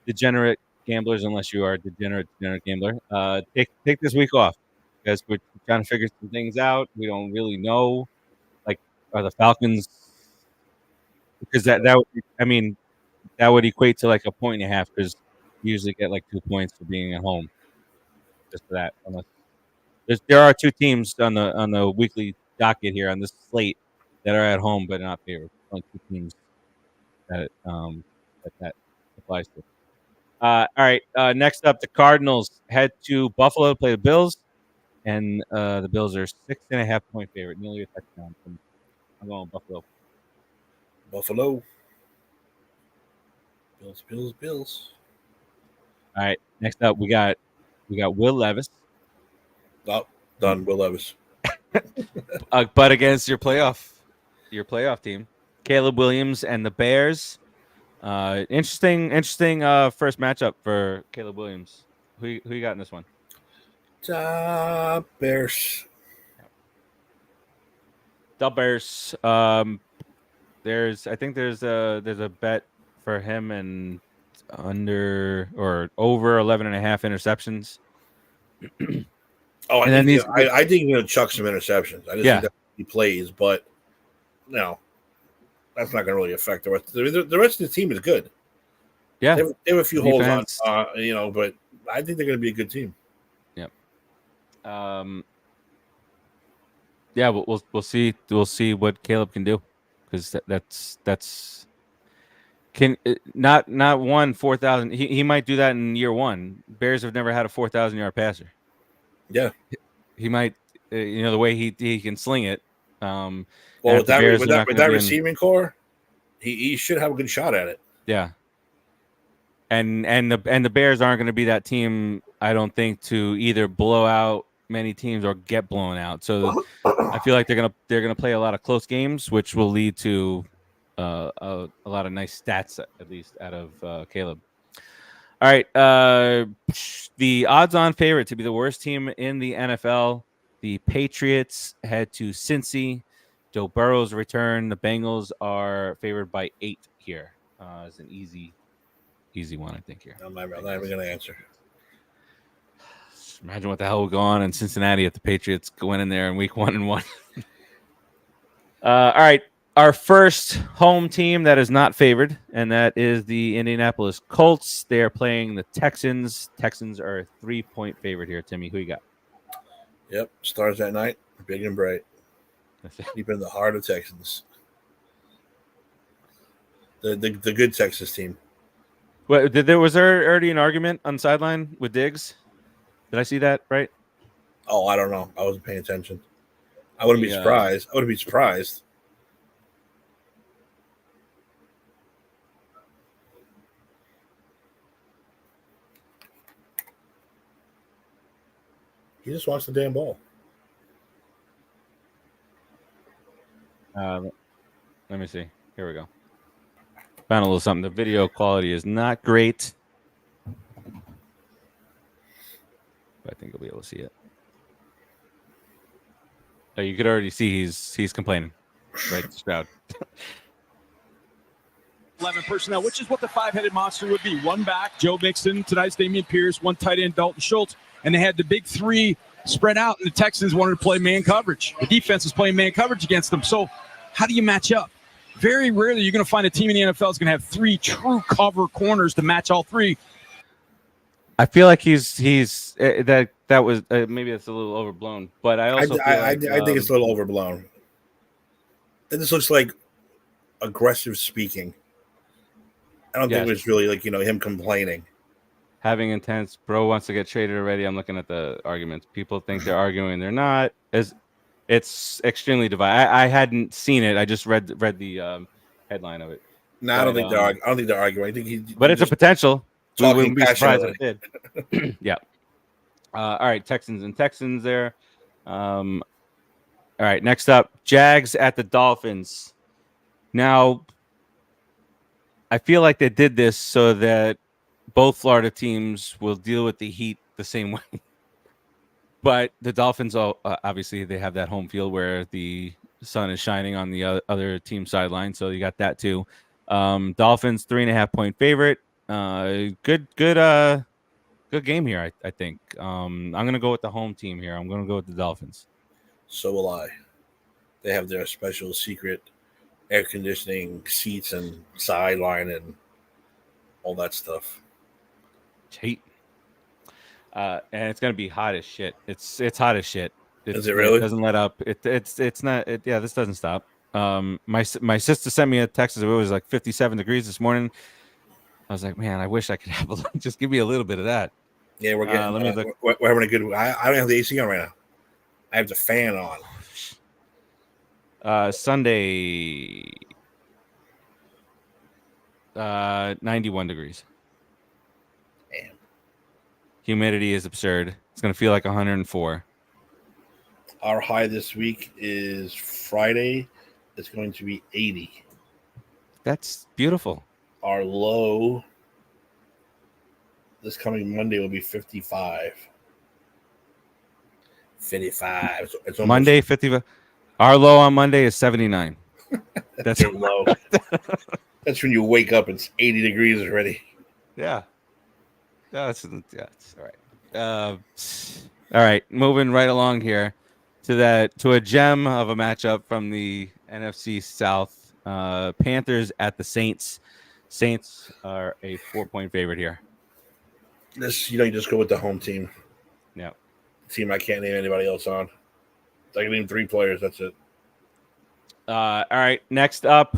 degenerate gamblers, unless you are a degenerate gambler, take this week off because we're trying to figure some things out. We don't really know, like, are the Falcons, because that would equate to like 1.5 because you usually get like 2 points for being at home. Just for that, unless there are 2 teams on the weekly docket here on this slate that are at home but not favored. Only 2 teams that applies to. All right. Next up, the Cardinals head to Buffalo to play the Bills, and the Bills are 6.5 point favorite, nearly a touchdown. I'm going with Buffalo. Buffalo. Bills. All right. Next up, we got Will Levis. Oh, done. Will Levis. But against your playoff team, Caleb Williams and the Bears. Interesting first matchup for Caleb Williams. Who you got in this one? Bears. The Bears. There's a bet for him and under or over 11.5 interceptions. I think he's going to chuck some interceptions. I just think that he plays, but no. That's not going to really affect the rest. The rest of the team is good. Yeah, they have a few holes on, but I think they're going to be a good team. Yep. Yeah, we'll see. We'll see what Caleb can do, because that's can not 4,000. He might do that in year 1. Bears have never had a 4,000 yard passer. Yeah, he might. the way he can sling it. Well, and with if the Bears are not that gonna be in- receiving core, he should have a good shot at it. yeah. And the Bears aren't going to be that team, I don't think, to either blow out many teams or get blown out. So I feel like they're gonna play a lot of close games, which will lead to a lot of nice stats, at least out of Caleb. All right, the odds-on favorite to be the worst team in the NFL, the Patriots head to Cincy. Joe Burrow's return. The Bengals are favored by 8 here. It's an easy one, I think, here. I'm not even going to answer. Imagine what the hell would go on in Cincinnati if the Patriots go in there in week 1 and 1. All right. Our first home team that is not favored, and that is the Indianapolis Colts. They are playing the Texans. Texans are a 3-point favorite here. Timmy, who you got? Yep. Stars at night, big and bright. Deep in the heart of Texans. The good Texas team. What, was there already an argument on sideline with Diggs? Did I see that right? Oh, I don't know. I wasn't paying attention. I wouldn't be surprised. I wouldn't be surprised. He just wants the damn ball. Let me see. Here we go. Found a little something. The video quality is not great, but I think you'll be able to see it. Oh, you could already see he's complaining, right, Stroud? 11 personnel, which is what the 5-headed monster would be. One back, Joe Mixon, tonight's Dameon Pierce, one tight end, Dalton Schultz, and they had the big 3 spread out, and the Texans wanted to play man coverage. The defense was playing man coverage against them. So how do you match up? Very rarely you're going to find a team in the NFL is going to have 3 true cover corners to match all 3. I feel like he's that was maybe that's a little overblown, but I also I think it's a little overblown. This looks like aggressive speaking. I don't think it was really him complaining. Having intense, bro wants to get traded already. I'm looking at the arguments. People think they're arguing, they're not. It's extremely divided. I hadn't seen it. I just read the headline of it. No, I don't think they're arguing. I think but it's a potential. We wouldn't be surprised if passionately. it did. Yeah. All right, Texans there. All right, next up, Jags at the Dolphins. Now, I feel like they did this so that both Florida teams will deal with the heat the same way. But the Dolphins, obviously, they have that home field where the sun is shining on the other team sideline. So you got that too. Dolphins 3.5-point favorite. Good game here. I think. I'm gonna go with the home team here. I'm gonna go with the Dolphins. So will I. They have their special secret air conditioning seats and sideline and all that stuff. Heat. And it's gonna be hot as shit. It's hot as shit. Is it really? It doesn't let up. It's not. This doesn't stop. My sister sent me a text. It was like 57 degrees this morning. I was like, man, I wish I could have just give me a little bit of that. Yeah, we're getting. We're having a good. I don't have the AC on right now. I have the fan on. Sunday, 91 degrees. Damn. Humidity is absurd. It's gonna feel like 104. Our high this week is Friday. It's going to be 80. That's beautiful. Our low this coming Monday will be 55. 55. It's almost Monday 55. Our low on Monday is 79. That's your low. That's when you wake up. It's 80 degrees already. Yeah. That's all right. All right, moving right along here to a gem of a matchup from the NFC South. Panthers at the Saints. Saints are a 4-point favorite here. This, you just go with the home team. Yeah. Team I can't name anybody else on. I can name 3 players. That's it. All right. Next up,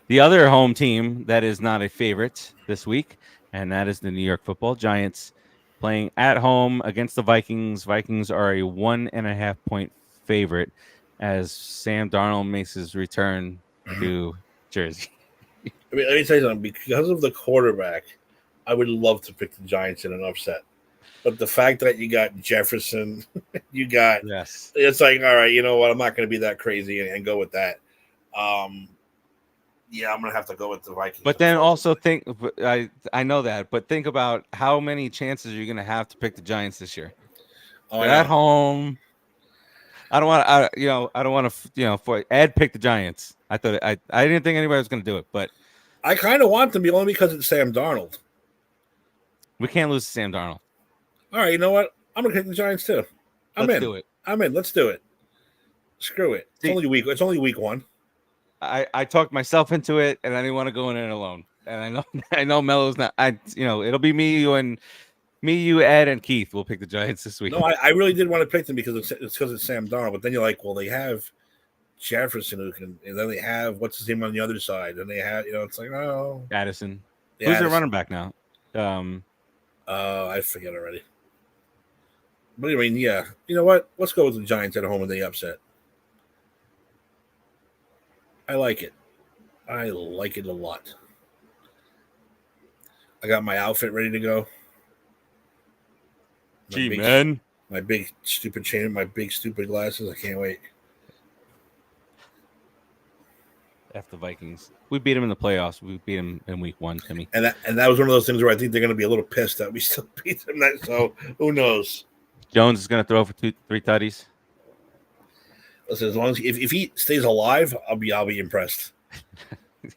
the other home team that is not a favorite this week, and that is the New York Football Giants playing at home against the Vikings. Vikings are a 1.5-point favorite as Sam Darnold makes his return to Jersey. I mean, let me tell you something. Because of the quarterback, I would love to pick the Giants in an upset. But the fact that you got Jefferson, Yes. it's like, all right, you know what? I'm not going to be that crazy and go with that. Yeah, I'm going to have to go with the Vikings. But then also think, I know that, but think about how many chances you're going to have to pick the Giants this year. They're at home. I don't want to, for Ed pick the Giants. I didn't think anybody was going to do it, but I kind of want them only because it's Sam Darnold. we can't lose to Sam Darnold. All right, you know what? I'm going to pick the Giants too. Let's do it. I'm in. Let's do it. Screw it. It's only week one. I talked myself into it, and I didn't want to go in it alone. And I know Melo's not. It'll be me, you, Ed, and Keith will pick the Giants this week. No, I really did want to pick them because it's Sam Darnold. But then you're like, well, they have Jefferson and then they have what's his name on the other side, and they have it's like Addison. Who's their running back now? I forget already. But I mean, yeah, you know what? Let's go with the Giants at home and they upset. I like it. I like it a lot. I got my outfit ready to go. My big stupid chain, my big stupid glasses. I can't wait. After the Vikings, we beat them in the playoffs. We beat them in week 1, Timmy. And that was one of those things where I think they're going to be a little pissed that we still beat them. So who knows? Jones is going to throw for 3 tutties. Listen, as long as if he stays alive, I'll be impressed.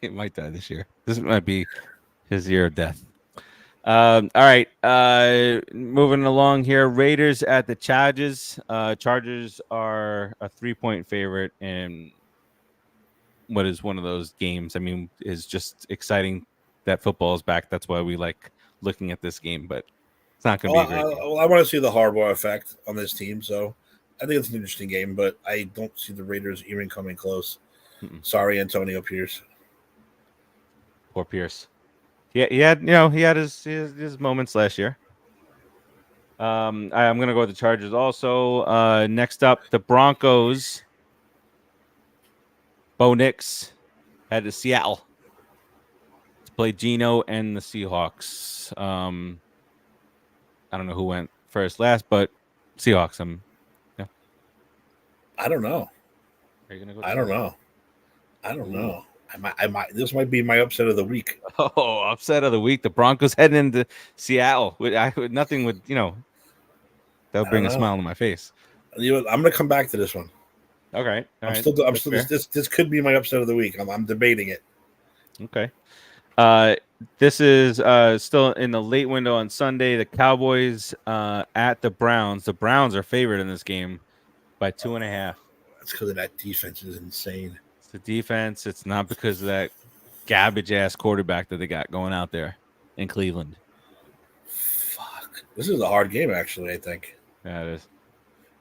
He might die this year. This might be his year of death. All right. Moving along here. Raiders at the Chargers. Chargers are a 3-point favorite in what is one of those games. I mean, is just exciting that football is back. That's why we like looking at this game, but it's not going to be a great game. I want to see the Harbaugh effect on this team, so I think it's an interesting game, but I don't see the Raiders even coming close. Sorry, Antonio Pierce. Poor Pierce. Yeah, he had his moments last year. I'm going to go with the Chargers also. Next up, the Broncos. Bo Nix head to Seattle to play Geno and the Seahawks. I don't know who went first, last, but Seahawks. I don't know. Are you gonna go? I don't know. I might. This might be my upset of the week. Oh, upset of the week. The Broncos heading into Seattle. Nothing would, that would bring a smile on my face. I'm going to come back to this one. Okay. I'm still. This could be my upset of the week. I'm debating it. Okay. This is still in the late window on Sunday. The Cowboys at the Browns. The Browns are favored in this game by 2.5. That's because of that defense is insane. It's the defense. It's not because of that garbage ass quarterback that they got going out there in Cleveland. Fuck. This is a hard game, actually, I think. Yeah, it is.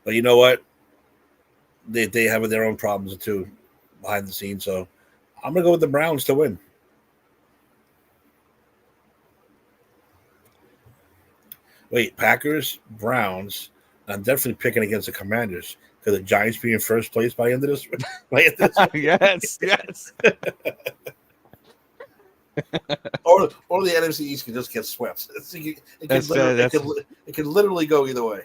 But you know what? They have their own problems too behind the scenes. So I'm gonna go with the Browns to win. Wait, Packers, Browns. I'm definitely picking against the Commanders because the Giants be in first place by the end of this. Yes. or the NFC East can just get swept. It can literally go either way.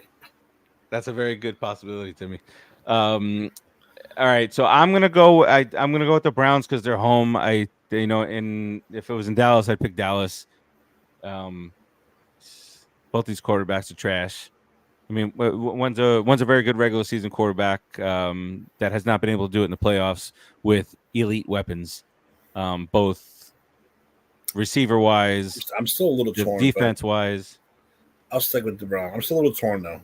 That's a very good possibility, Timmy. All right, so I'm gonna go. I'm gonna go with the Browns because they're home. If it was in Dallas, I'd pick Dallas. Both these quarterbacks are trash. I mean, one's a very good regular season quarterback that has not been able to do it in the playoffs with elite weapons, both receiver wise. I'm still a little torn. Defense wise, I'll stick with the Browns. I'm still a little torn though.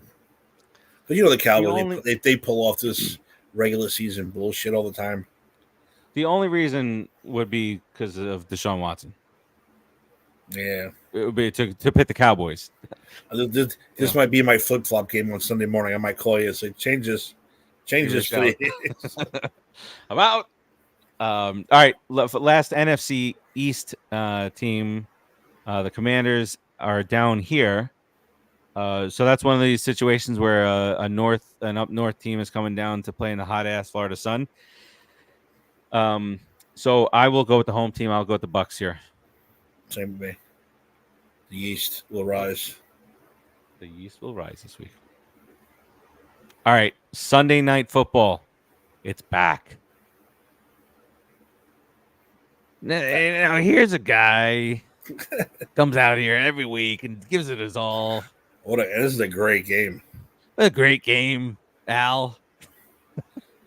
But the Cowboys, they pull off this regular season bullshit all the time. The only reason would be because of Deshaun Watson. Yeah. It would be to pick the Cowboys. This might be my flip-flop game on Sunday morning. I might call you and say, change this, please. I'm out. All right, last NFC East team. The Commanders are down here. So that's one of these situations where an up north team is coming down to play in the hot ass Florida sun. So I will go with the home team. I'll go with the Bucks here. Same with me. The East will rise. The East will rise this week. All right, Sunday Night Football. It's back. Now here's a guy comes out here every week and gives it his all. This is a great game. A great game, Al.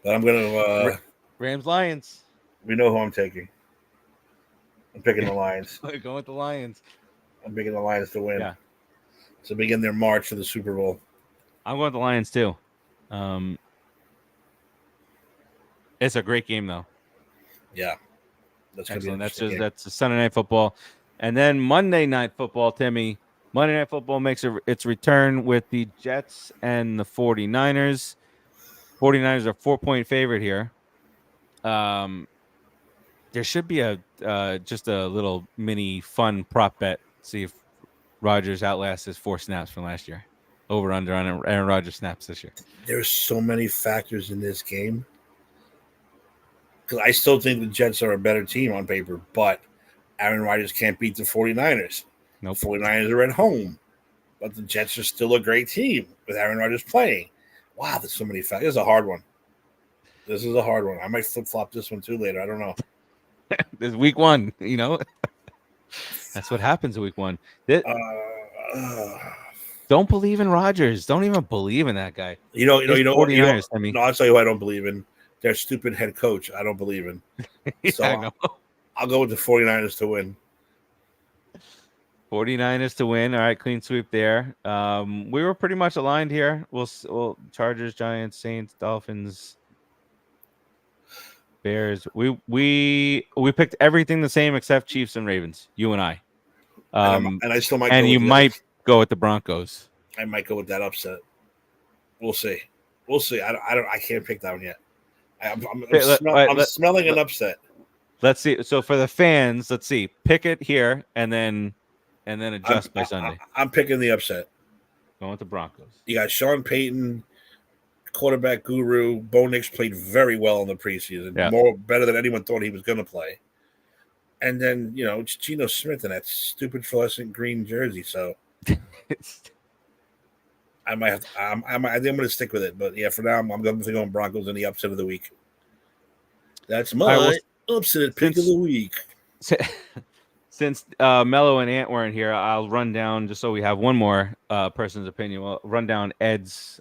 But I'm gonna Rams Lions. we know who I'm taking. I'm picking the Lions. Going with the Lions. I'm picking the Lions to win. Yeah. To begin their march to the Super Bowl. I'm going with the Lions too. It's a great game though. Yeah. That's excellent. That's a Sunday Night Football. And then Monday Night Football, Timmy. Monday Night Football makes its return with the Jets and the 49ers. 49ers are 4-point favorite here. There should be just a little mini fun prop bet. See if Rodgers outlasts his 4 snaps from last year. Over under on Aaron Rodgers snaps this year. There's so many factors in this game. Because I still think the Jets are a better team on paper, but Aaron Rodgers can't beat the 49ers. Nope. The 49ers are at home, but the Jets are still a great team with Aaron Rodgers playing. Wow, there's so many factors. This is a hard one. I might flip-flop this one too later. I don't know. This week 1, you know. That's what happens in week 1. Don't believe in Rodgers. Don't even believe in that guy. 49ers, I mean. No, I'll tell you who I don't believe in. Their stupid head coach, I don't believe in. Yeah, So I know. I'll go with the 49ers to win. 49ers to win. All right, clean sweep there. We were pretty much aligned here. We'll Chargers, Giants, Saints, Dolphins, Bears. We picked everything the same except Chiefs and Ravens. You and I. And I still might. And you might go with the Broncos. I might go with that upset. We'll see. I can't pick that one yet. I'm smelling an upset. Let's see. So for the fans, let's see. Pick it here and then adjust by Sunday. I'm picking the upset. Going with the Broncos. You got Sean Payton, quarterback guru. Bo Nix played very well in the preseason. Yeah. Better than anyone thought he was going to play. And then, it's Geno Smith in that stupid fluorescent green jersey. So I might have to, I think I'm going to stick with it. But yeah, for now, I'm going to go Broncos in the upset of the week. That's my upset pick of the week. Since Mello and Ant weren't here, I'll run down just so we have one more person's opinion. We'll run down Ed's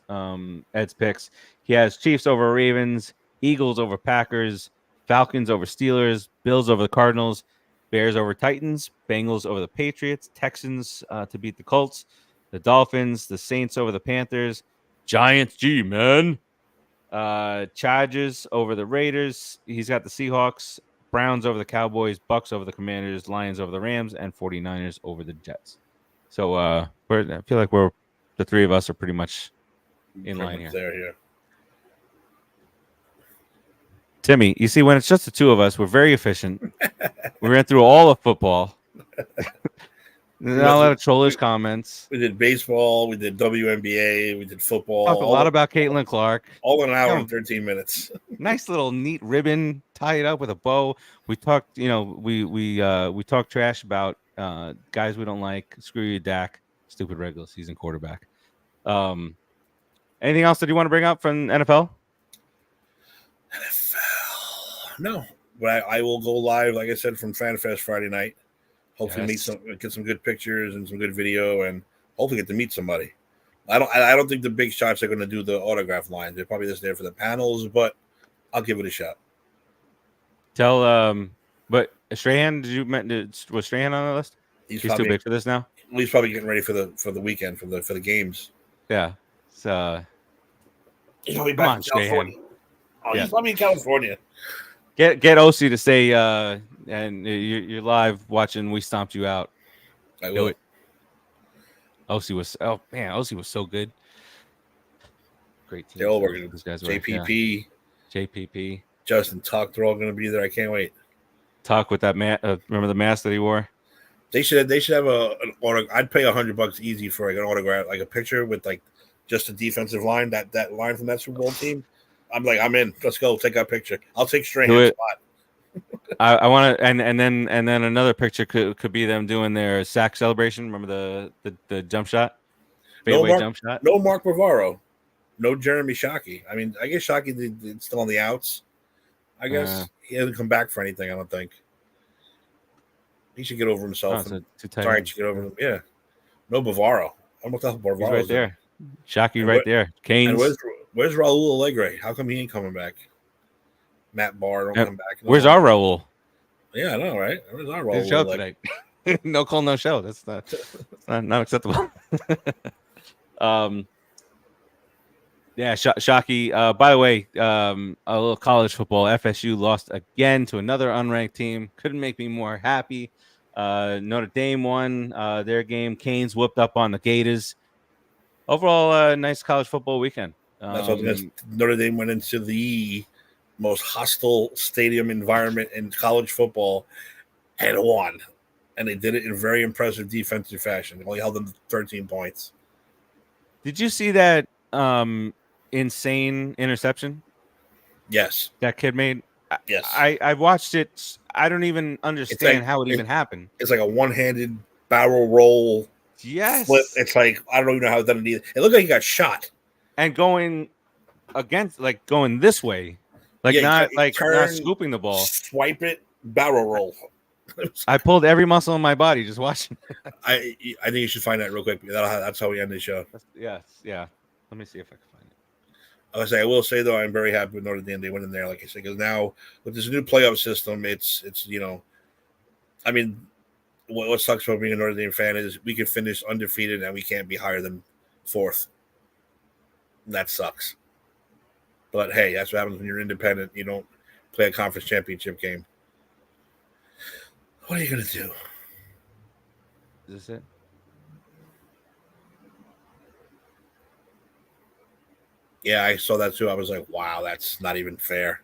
picks. He has Chiefs over Ravens, Eagles over Packers, Falcons over Steelers, Bills over the Cardinals, Bears over Titans, Bengals over the Patriots, Texans to beat the Colts, the Dolphins, the Saints over the Panthers, Giants, Chargers over the Raiders. He's got the Seahawks, Browns over the Cowboys, Bucks over the Commanders, Lions over the Rams, and 49ers over the Jets. So I feel like the three of us are pretty much in line here. There, yeah. Timmy, you see, when it's just the two of us, we're very efficient. We ran through all of football. Not a lot of trollish comments. We did baseball, we did WNBA, we did football. Talked a lot about Caitlin Clark. All in an hour and 13 minutes. Nice little neat ribbon, tie it up with a bow. We talked, we talked trash about guys we don't like. Screw you, Dak. Stupid regular season quarterback. Anything else that you want to bring up from NFL? No, but I will go live, like I said, from FanFest Friday night. Hopefully, get some good pictures and some good video, and hopefully get to meet somebody. I don't think the big shots are going to do the autograph lines. They're probably just there for the panels, but I'll give it a shot. But Strahan, was Strahan on the list? He's too big for this now. He's probably getting ready for the weekend for the games. Yeah, so he's probably back in California. He's probably in California. Get OC to stay, and you're live watching. We stomped you out. I will. OC was so good. Great team. They're all working. These guys JPP, Justin Tuck. They're all going to be there. I can't wait. Tuck with that remember the mask that he wore? They should have an autograph. I'd pay $100 easy for like an autograph, like a picture with like just the defensive line, that line from that Super Bowl team. I'm like, I'm in. Let's go take that picture. I'll take Strahan's spot. I want to, and then another picture could be them doing their sack celebration. Remember the jump shot, fadeaway jump shot. No Mark Bavaro, no Jeremy Shockey. I mean, I guess Shockey did still on the outs. I guess he hasn't come back for anything. I don't think. He should get over himself. Oh, Sorry, should get over him. Yeah, no Bavaro. I don't know what the hell Bavaro right there. Shockey right there. Canes. And where's Raul Allegre? How come he ain't coming back? Matt Barr don't come back. Where's our Raul? Yeah, I know, right? Where's our Raul? His show tonight. No call, no show. That's not acceptable. Yeah, Shockey. By the way, a little college football. FSU lost again to another unranked team. Couldn't make me more happy. Notre Dame won their game. Canes whooped up on the Gators. Overall, nice college football weekend. Notre Dame went into the most hostile stadium environment in college football and won. And they did it in very impressive defensive fashion. They only held them to 13 points. Did you see that insane interception? Yes. That kid made? Yes. I watched it. I don't even understand how it even happened. It's like a one-handed barrel roll. Yes. Flip. It's like, I don't even know how it done it either. It looked like he got shot. And going this way. Not scooping the ball. Swipe it, barrel roll. I pulled every muscle in my body just watching. I think you should find that real quick. That's how we end the show. Yes, yeah. Let me see if I can find it. I will say though, I'm very happy with Notre Dame. They went in there, like I said, because now with this new playoff system, it's I mean, what sucks about being a Notre Dame fan is we could finish undefeated and we can't be higher than 4th. That sucks. But hey, that's what happens when you're independent. You don't play a conference championship game. What are you going to do? Is this it? Yeah, I saw that too. I was like, wow, that's not even fair.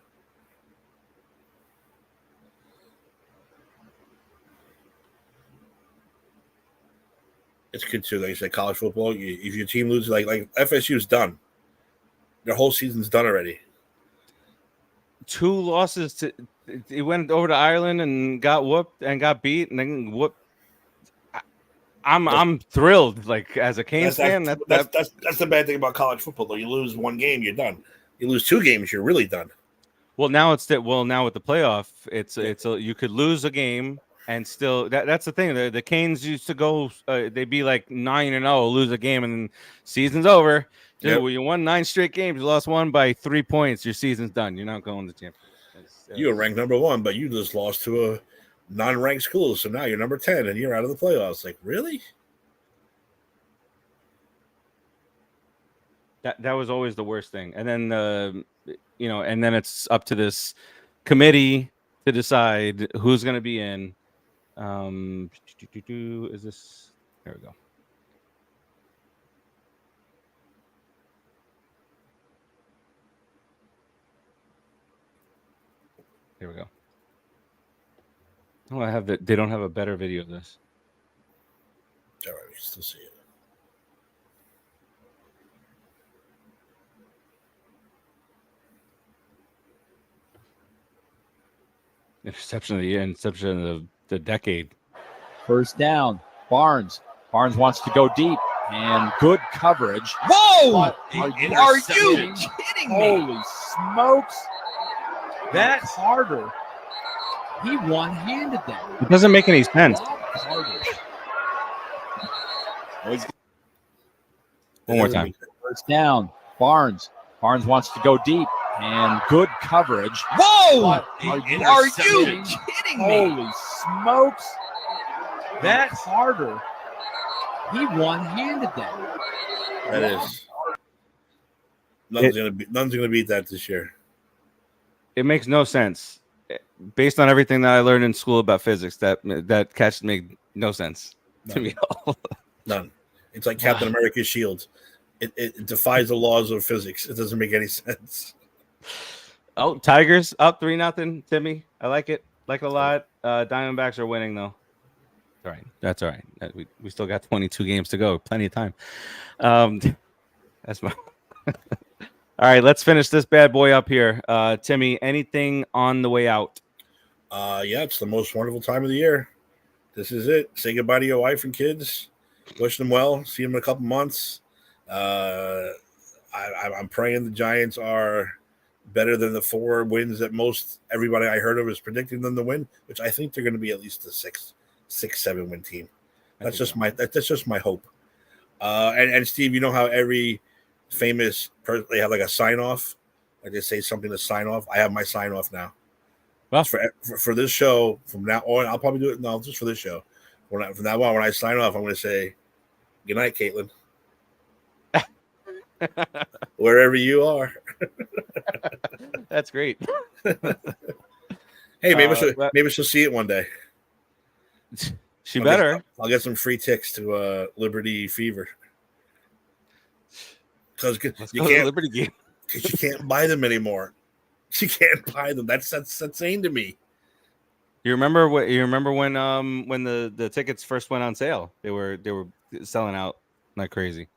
It's good too. Like you said, college football, if your team loses, like FSU's done. Their whole season's done already. 2 losses to he went over to Ireland and got whooped and got beat and then whooped. I'm thrilled. Like as a Canes fan, that's the bad thing about college football. Though you lose 1 game, you're done. You lose 2 games, you're really done. Well, now with the playoff, you could lose a game and still that's the thing. The Canes used to go, they'd be like 9-0, lose a game, and then season's over. Dude, Yep. Well, you won 9 straight games. You lost 1 by 3 points. Your season's done. You're not going to the championship. You were ranked number 1, but you just lost to a non-ranked school. So now you're number 10 and you're out of the playoffs. Like, really? That was always the worst thing. And then and then it's up to this committee to decide who's going to be in. Is this? There we go. Here we go. Oh, they don't have a better video of this. All right, we still see it. Interception of the year, interception of the decade. First down. Barnes. Barnes wants to go deep. And good coverage. Whoa! Are you kidding me? Holy smokes. That Carter. He one-handed that. It doesn't make any sense. One more time. First down. Barnes. Barnes wants to go deep. And good coverage. Whoa! Are you kidding me? Holy smokes. That Carter. He one-handed that. That is. None's gonna beat that this year. It makes no sense. Based on everything that I learned in school about physics, that catch made no sense to me at all. None. It's like Captain America's shield. It defies the laws of physics. It doesn't make any sense. Oh, Tigers up 3-0. Timmy, I like it. Like it a lot. Diamondbacks are winning though. All right. That's all right. We still got 22 games to go. Plenty of time. That's my. All right. Let's finish this bad boy up here. Timmy, anything on the way out? Yeah, it's the most wonderful time of the year. This is it. Say goodbye to your wife and kids. Wish them well. See them in a couple months. I'm praying the Giants are better than the 4 wins that most everybody I heard of is predicting them to win, which I think they're going to be at least a 6-7 win team. That's just my hope. And Steve, you know how every famous person, they have like a sign off, like they say something to sign off. I have my sign off now. Well, for this show, from now on, I'll probably do it now just for this show. From now on, when I sign off, I'm going to say, "Good night, Caitlin." Wherever you are. That's great. Hey, maybe she'll see it one day. She better. I'll get some free tickets to Liberty Fever. Because you can't Liberty game. Because you can't buy them anymore. You can't buy them. That's insane to me. You remember when the tickets first went on sale? They were selling out like crazy.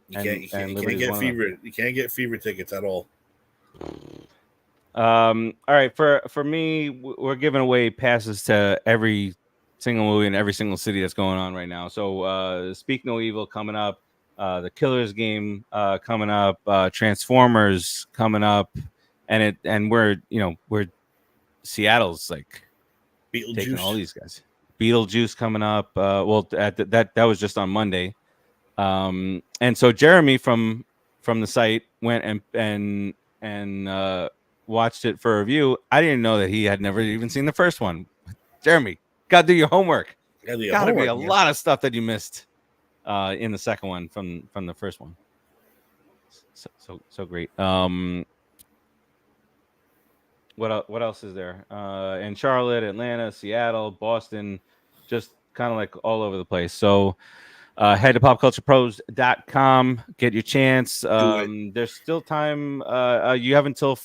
You can't get fever tickets at all. All right, for me, we're giving away passes to every single movie in every single city that's going on right now. So Speak No Evil coming up, the Killers game coming up, Transformers coming up, and we're Seattle's like taking all these guys. Beetlejuice coming up. That was just on Monday. And so Jeremy from the site went and watched it for a review. I didn't know that he had never even seen the first one. Jeremy, gotta do your homework. Gotta be a lot of stuff that you missed in the second one from the first one. So great. What else is there? In Charlotte, Atlanta, Seattle, Boston, just kind of like all over the place. So head to popculturepros.com, get your chance. There's still time. You have until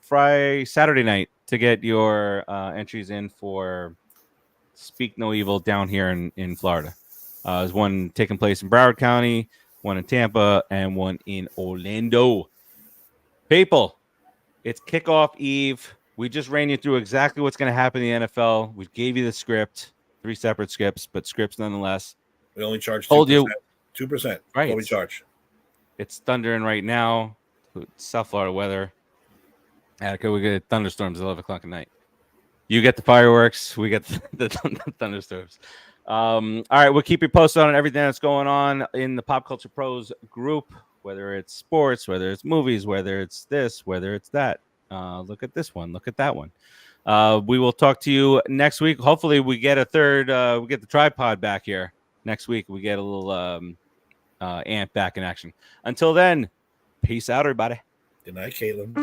Saturday night to get your entries in for Speak No Evil down here in Florida. There's one taking place in Broward County, one in Tampa, and one in Orlando. People, it's kickoff eve. We just ran you through exactly what's going to happen in the NFL. We gave you the script, 3 separate scripts, but scripts nonetheless. We only charge 2%. Told you 2%. Right. What we charge. It's thundering right now. South Florida weather. Okay, we get thunderstorms at 11 o'clock at night. You get the fireworks. We get the thunderstorms. All right, we'll keep you posted on everything that's going on in the Pop Culture Pros group, whether it's sports, whether it's movies, whether it's this, whether it's that. Look at this one. Look at that one. We will talk to you next week. Hopefully, we get a third. We get the tripod back here next week. We get a little ant back in action. Until then, peace out, everybody. Good night, Caitlin.